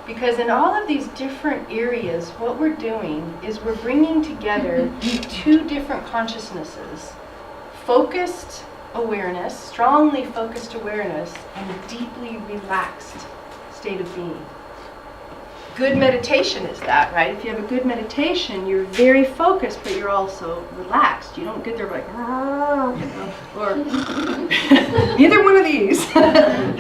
Because in all of these different areas, what we're doing is we're bringing together two different consciousnesses. Focused awareness, strongly focused awareness, and a deeply relaxed state of being. Good meditation is that, right? If you have a good meditation, you're very focused, but you're also relaxed. You don't get there like, or either one of these.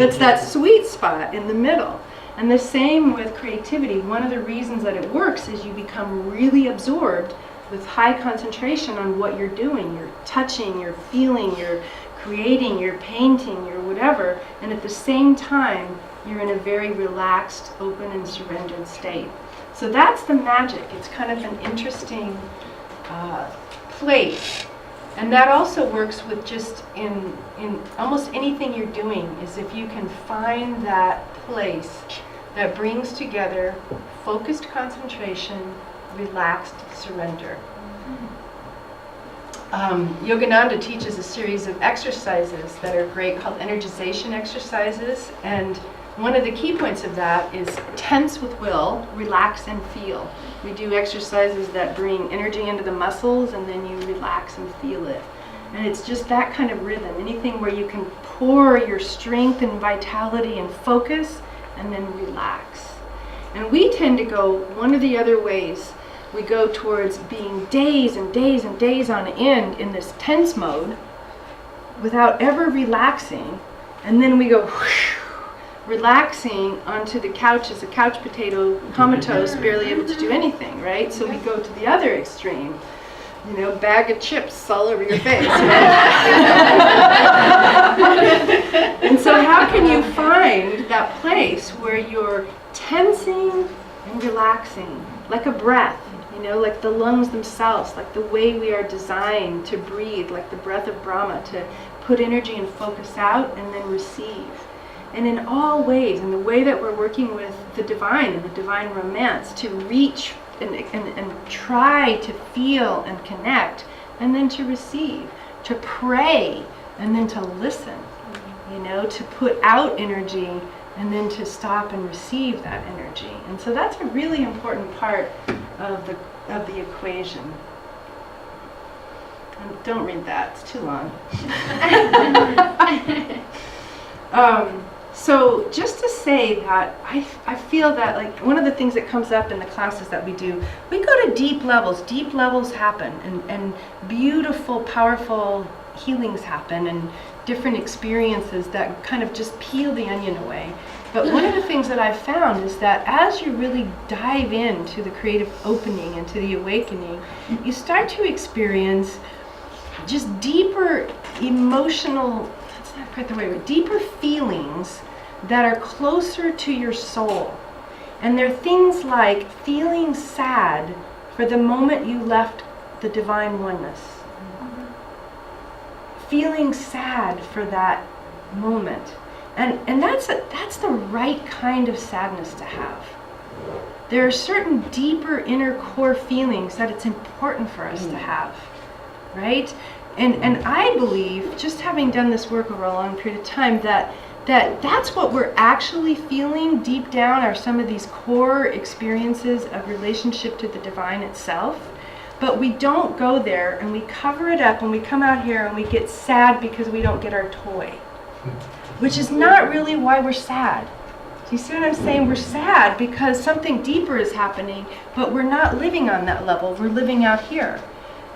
It's that sweet spot in the middle. And the same with creativity. One of the reasons that it works is you become really absorbed with high concentration on what you're doing. You're touching, you're feeling, you're creating, you're painting, you're whatever, and at the same time, you're in a very relaxed, open, and surrendered state. So that's the magic. It's kind of an interesting place. And that also works with just in almost anything you're doing, is if you can find that place that brings together focused concentration, relaxed surrender. Yogananda teaches a series of exercises that are great called energization exercises, and one of the key points of that is tense with will, relax and feel. We do exercises that bring energy into the muscles and then you relax and feel it. And it's just that kind of rhythm, anything where you can pour your strength and vitality and focus and then relax. And we tend to go one of the other ways. We go towards being days and days and days on end in this tense mode without ever relaxing. And then we go whoosh, relaxing onto the couch as a couch potato, comatose, barely able to do anything, right? So we go to the other extreme. You know, bag of chips all over your face. And so how can you find that place where you're tensing and relaxing, like a breath, you know, like the lungs themselves, like the way we are designed to breathe, like the breath of Brahma, to put energy and focus out and then receive. And in all ways, in the way that we're working with the divine and the divine romance, to reach and try to feel and connect, and then to receive, to pray, and then to listen, you know, to put out energy, and then to stop and receive that energy. And so that's a really important part of the equation. And don't read that, it's too long. So just to say that I feel that, like, one of the things that comes up in the classes that we do, we go to deep levels. Deep levels happen, and beautiful, powerful healings happen, and different experiences that kind of just peel the onion away. But one of the things that I've found is that as you really dive into the creative opening and to the awakening, you start to experience just deeper emotional, that's not quite the way, but deeper feelings that are closer to your soul. And they're things like feeling sad for the moment you left the divine oneness. Feeling sad for that moment. And that's the right kind of sadness to have. There are certain deeper inner core feelings that it's important for us to have, right? And I believe, just having done this work over a long period of time, that's what we're actually feeling deep down, are some of these core experiences of relationship to the divine itself. But we don't go there, and we cover it up, and we come out here and we get sad because we don't get our toy, which is not really why we're sad. Do you see what I'm saying? We're sad because something deeper is happening, but we're not living on that level. We're living out here.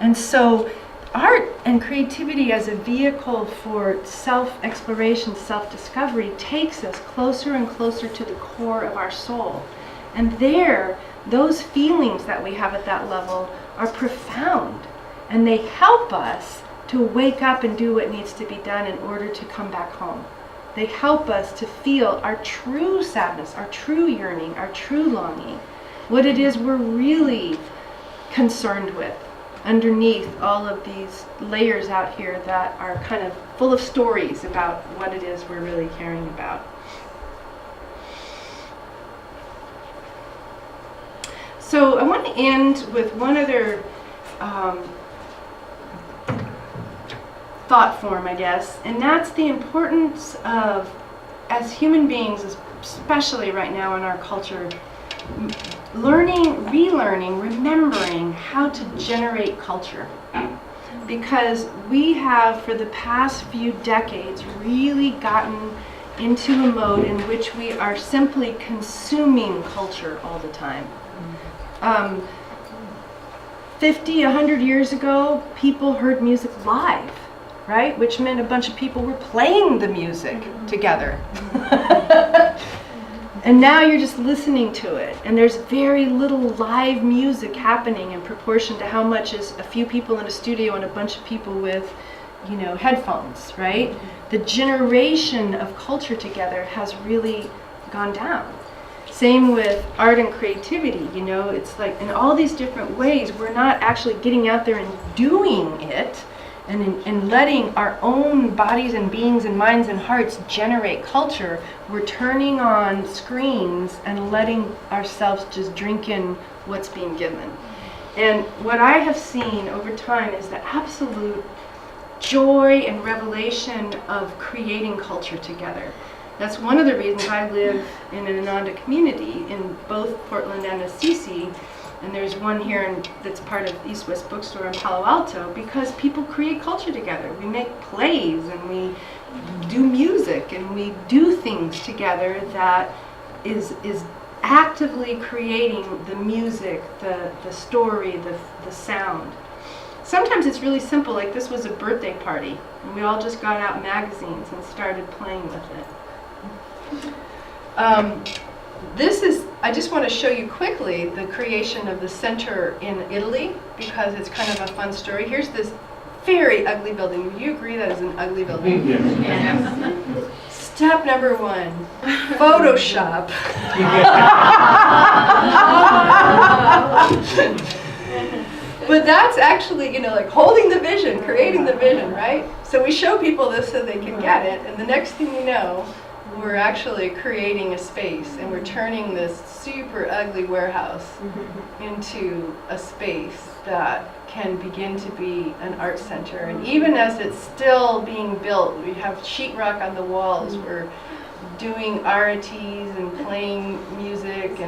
And so art and creativity as a vehicle for self-exploration, self-discovery takes us closer and closer to the core of our soul. And there, those feelings that we have at that level are profound, and they help us to wake up and do what needs to be done in order to come back home. They help us to feel our true sadness, our true yearning, our true longing, what it is we're really concerned with underneath all of these layers out here that are kind of full of stories about what it is we're really caring about. So I want to end with one other thought form, I guess, and that's the importance of, as human beings, especially right now in our culture, learning, relearning, remembering how to generate culture. Because we have, for the past few decades, really gotten into a mode in which we are simply consuming culture all the time. 50, 100 years ago, people heard music live, right? Which meant a bunch of people were playing the music together. And now you're just listening to it. And there's very little live music happening in proportion to how much is a few people in a studio and a bunch of people with, headphones, right? The generation of culture together has really gone down. Same with art and creativity, it's like in all these different ways, we're not actually getting out there and doing it and letting our own bodies and beings and minds and hearts generate culture. We're turning on screens and letting ourselves just drink in what's being given. And what I have seen over time is the absolute joy and revelation of creating culture together. That's one of the reasons I live in an Ananda community in both Portland and Assisi, and there's one here that's part of EastWest bookstore in Palo Alto, because people create culture together. We make plays and we do music and we do things together that is actively creating the music, the story, the sound. Sometimes it's really simple, like this was a birthday party, and we all just got out magazines and started playing with it. I just want to show you quickly the creation of the center in Italy, because it's kind of a fun story. Here's this very ugly building. Would you agree that is an ugly building? Yes. Step number 1, Photoshop. But that's actually, like holding the vision, creating the vision, right? So we show people this so they can get it, and the next thing you know, we're actually creating a space, and we're turning this super ugly warehouse into a space that can begin to be an art center. And even as it's still being built, we have sheetrock on the walls, we're doing arities and playing music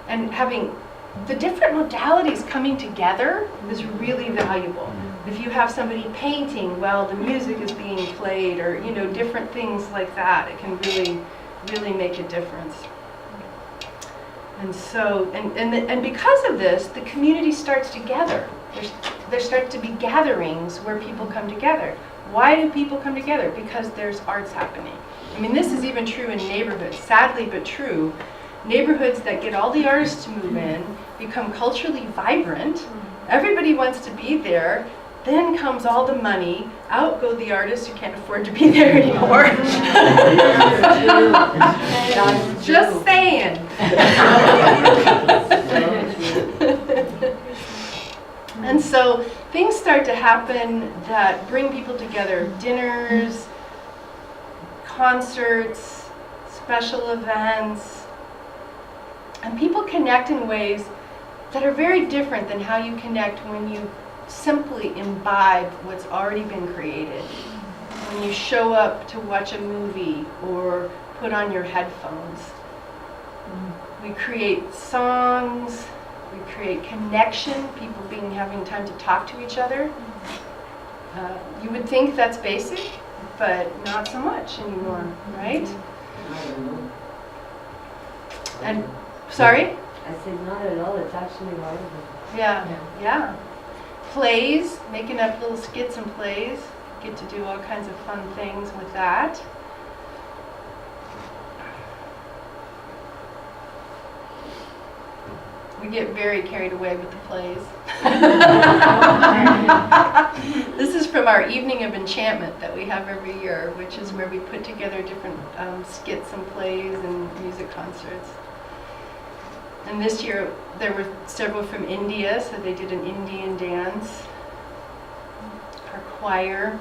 and having the different modalities coming together is really valuable. If you have somebody painting while the music is being played, or different things like that, it can really make a difference. And so, and because of this, the community starts together. There starts to be gatherings where people come together. Why do people come together? Because there's arts happening. I mean, this is even true in neighborhoods, sadly but true. Neighborhoods that get all the artists to move in become culturally vibrant. Everybody wants to be there. Then comes all the money. Out go the artists who can't afford to be there anymore. Just saying. And so things start to happen that bring people together. Dinners, concerts, special events. And people connect in ways that are very different than how you connect when you simply imbibe what's already been created. When you show up to watch a movie or put on your headphones. We create songs, we create connection, people having time to talk to each other. You would think that's basic, but not so much anymore, right? And sorry? I said not at all, it's actually valuable. Yeah. Plays, making up little skits and plays. Get to do all kinds of fun things with that. We get very carried away with the plays. This is from our Evening of Enchantment that we have every year, which is where we put together different skits and plays and music concerts. And this year there were several from India, so they did an Indian dance. Our choir.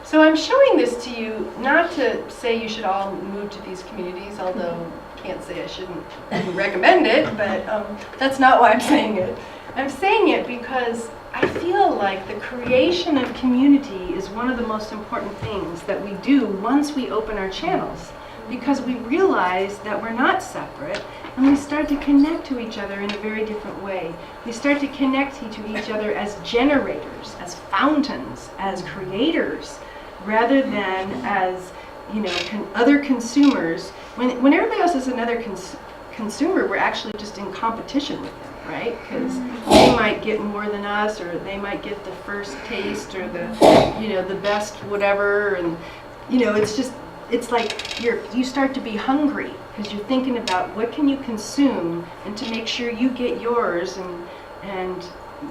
So I'm showing this to you not to say you should all move to these communities, although I can't say I shouldn't recommend it, but that's not why I'm saying it. I'm saying it because I feel like the creation of community is one of the most important things that we do once we open our channels, because we realize that we're not separate, and we start to connect to each other in a very different way. We start to connect to each other as generators, as fountains, as creators, rather than as other consumers. When everybody else is another consumer, we're actually just in competition with them, right? Because they might get more than us, or they might get the first taste, or the best whatever, and it's like you start to be hungry because you're thinking about what can you consume, and to make sure you get yours and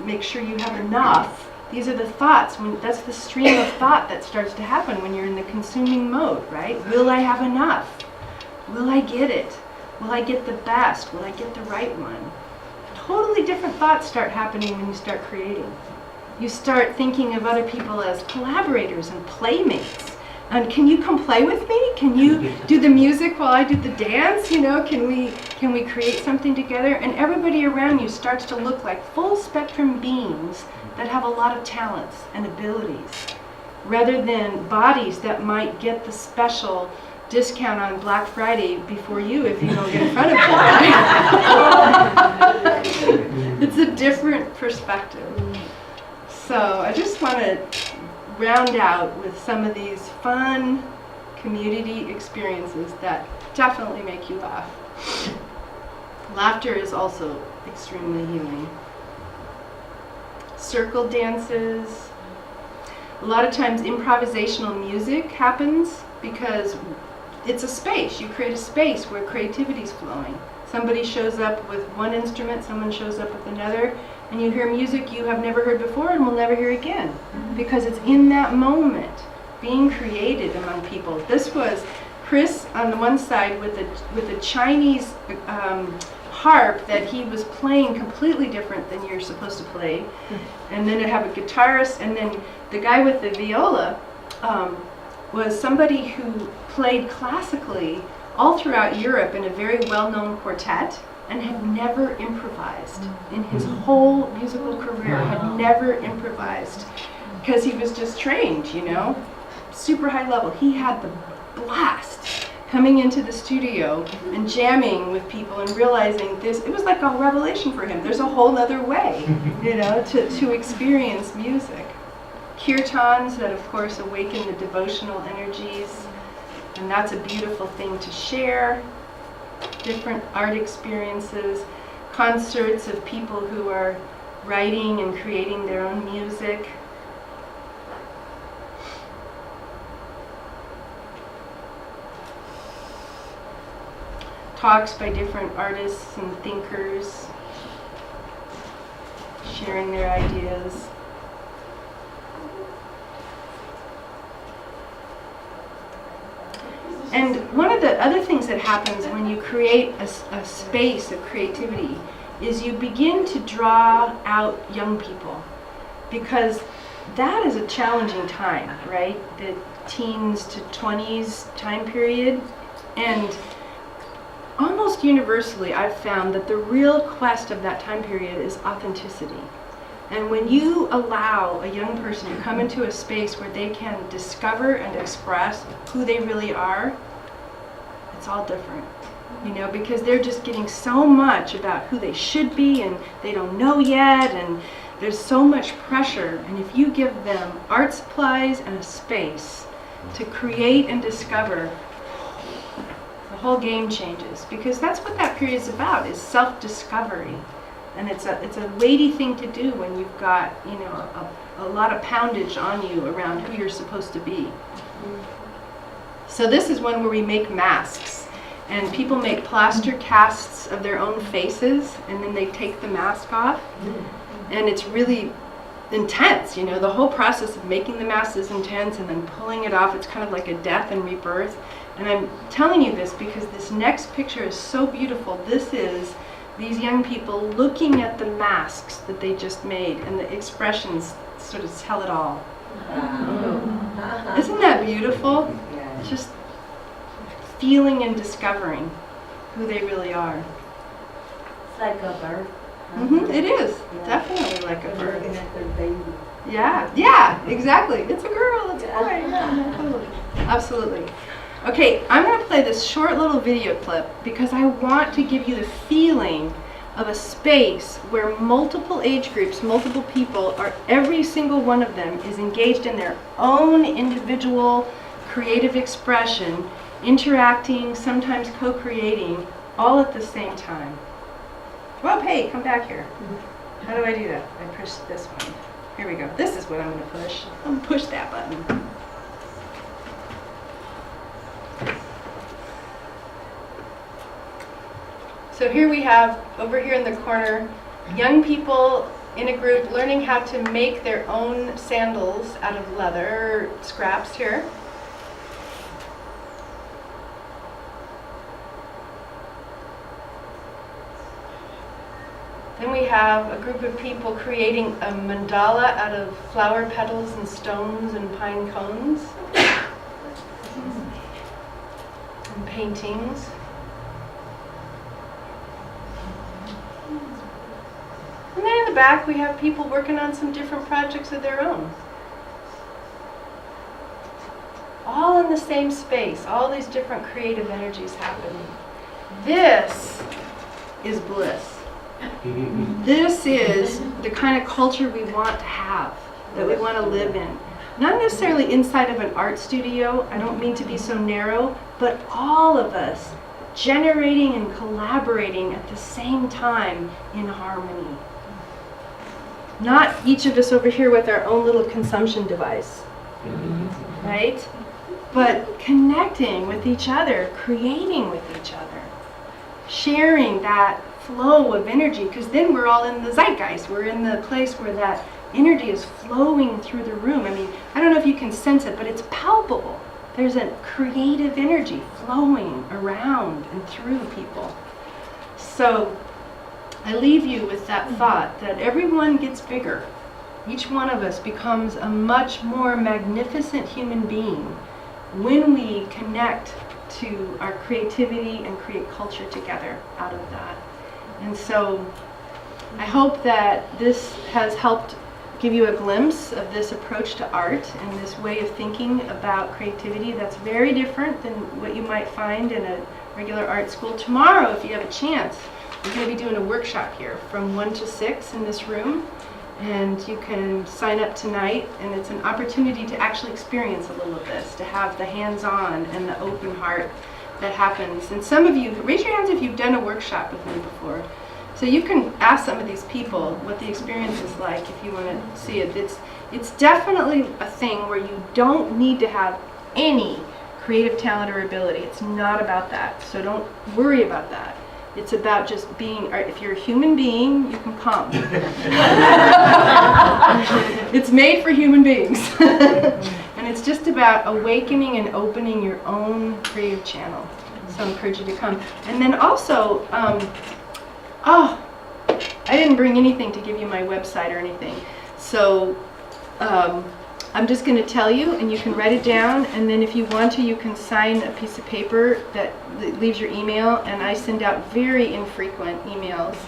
make sure you have enough These are the thoughts. That's the stream of thought that starts to happen when you're in the consuming mode, right? Will I have enough? Will I get it? Will I get the best? Will I get the right one? Totally different thoughts start happening when you start creating. You start thinking of other people as collaborators and playmates. And can you come play with me? Can you do the music while I do the dance? You know, can we create something together? And everybody around you starts to look like full spectrum beings that have a lot of talents and abilities, rather than bodies that might get the special discount on Black Friday before you if you don't get in front of them. It's a different perspective. So I just want to round out with some of these fun community experiences that definitely make you laugh. Laughter is also extremely healing. Circle dances. A lot of times improvisational music happens because it's a space. You create a space where creativity is flowing. Somebody shows up with one instrument, someone shows up with another, and you hear music you have never heard before and will never hear again, because it's in that moment being created among people. This was Chris on the one side with a Chinese harp that he was playing completely different than you're supposed to play, and then I have a guitarist, and then the guy with the viola was somebody who played classically all throughout Europe in a very well-known quartet and had never improvised in his whole musical career, had never improvised because he was just trained, you know, super high level. He had the blast coming into the studio and jamming with people and realizing this, it was like a revelation for him. There's a whole other way, you know, to experience music. Kirtans that of course awaken the devotional energies, and that's a beautiful thing to share. Different art experiences, concerts of people who are writing and creating their own music. Talks by different artists and thinkers, sharing their ideas. And one of the other things that happens when you create a space of creativity is you begin to draw out young people, because that is a challenging time, right? The teens to 20s time period. And almost universally, I've found that the real quest of that time period is authenticity. And when you allow a young person to come into a space where they can discover and express who they really are, it's all different, you know, because they're just getting so much about who they should be and they don't know yet, and there's so much pressure. And if you give them art supplies and a space to create and discover, the whole game changes, because that's what that period is about, is self-discovery. And it's a weighty thing to do when you've got, you know, a lot of poundage on you around who you're supposed to be. So this is one where we make masks, and people make plaster casts of their own faces, and then they take the mask off, and it's really intense, you know. The whole process of making the mask is intense, and then pulling it off, it's kind of like a death and rebirth. And I'm telling you this because this next picture is so beautiful. This is these young people looking at the masks that they just made, and the expressions sort of tell it all. Isn't that beautiful? Just feeling and discovering who they really are. It's like a bird. It is. Yeah. Definitely like a bird. Looking at their baby. Yeah, exactly. It's a girl, it's a boy. Yeah, totally. Absolutely. Okay, I'm going to play this short little video clip because I want to give you the feeling of a space where multiple age groups, multiple people, are every single one of them is engaged in their own individual creative expression, interacting, sometimes co-creating, all at the same time. Well, hey, come back here. How do I do that? I push this one. Here we go. This is what I'm going to push. I'm going to push that button. So here we have, over here in the corner, young people in a group learning how to make their own sandals out of leather scraps here. Then we have a group of people creating a mandala out of flower petals and stones and pine cones. And paintings. And then in the back we have people working on some different projects of their own. All in the same space, all these different creative energies happening. This is bliss. This is the kind of culture we want to have, that we want to live in. Not necessarily inside of an art studio, I don't mean to be so narrow, but all of us generating and collaborating at the same time in harmony. Not each of us over here with our own little consumption device, right? But connecting with each other, creating with each other, sharing that flow of energy, because then we're all in the zeitgeist. We're in the place where that energy is flowing through the room. I mean, I don't know if you can sense it, but it's palpable. There's a creative energy flowing around and through people. So I leave you with that thought that everyone gets bigger. Each one of us becomes a much more magnificent human being when we connect to our creativity and create culture together out of that. And so I hope that this has helped give you a glimpse of this approach to art and this way of thinking about creativity that's very different than what you might find in a regular art school. Tomorrow, if you have a chance, we're going to be doing a workshop here from 1 to 6 in this room. And you can sign up tonight, and it's an opportunity to actually experience a little of this, to have the hands-on and the open heart that happens. And some of you, raise your hands if you've done a workshop with me before. So you can ask some of these people what the experience is like if you want to see it. It's definitely a thing where you don't need to have any creative talent or ability. It's not about that. So don't worry about that. It's about just being, or if you're a human being, you can come. It's made for human beings. And it's just about awakening and opening your own creative channel. So I encourage you to come. And then also, I didn't bring anything to give you my website or anything. So I'm just going to tell you, and you can write it down, and then if you want to, you can sign a piece of paper that leaves your email, and I send out very infrequent emails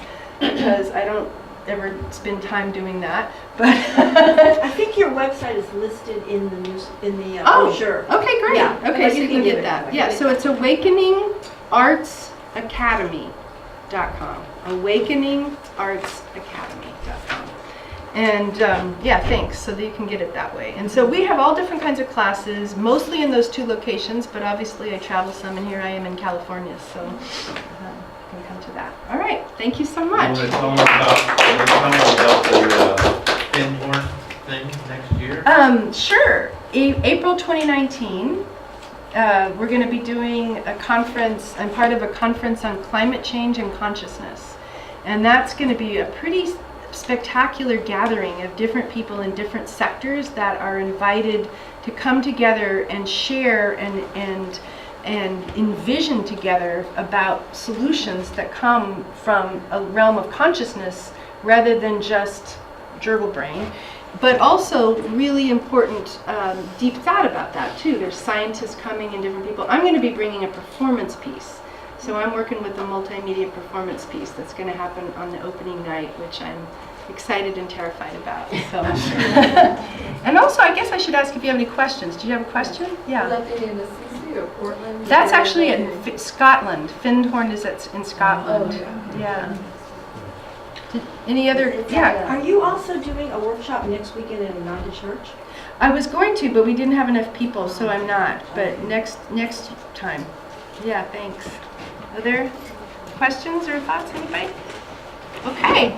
because I don't ever spend time doing that. But I think your website is listed in the news, in the brochure. Okay, great. Yeah, okay, so you can get that. Yeah, so it's awakeningartsacademy.com. awakeningartsacademy.com. And yeah, thanks, so that you can get it that way. And so we have all different kinds of classes, mostly in those 2 locations, but obviously I travel some, and here I am in California, so you can come to that. All right, thank you so much. Will they tell me about the Findhorn thing next year? Sure. April 2019, we're going to be doing a conference. I'm part of a conference on climate change and consciousness. And that's going to be a pretty spectacular gathering of different people in different sectors that are invited to come together and share and envision together about solutions that come from a realm of consciousness rather than just gerbil brain, but also really important deep thought about that too. There's scientists coming and different people. I'm going to be bringing a performance piece. So I'm working with a multimedia performance piece that's going to happen on the opening night, which I'm excited and terrified about. So. And also, I guess I should ask if you have any questions. Do you have a question? Yeah. Is that in Assisi or Portland? That's actually in Scotland. Findhorn is in Scotland. Oh, yeah. Any other? Yeah. Are you also doing a workshop next weekend in United Church? I was going to, but we didn't have enough people, so I'm not. But next time. Yeah, thanks. Other questions or thoughts, anybody? Okay.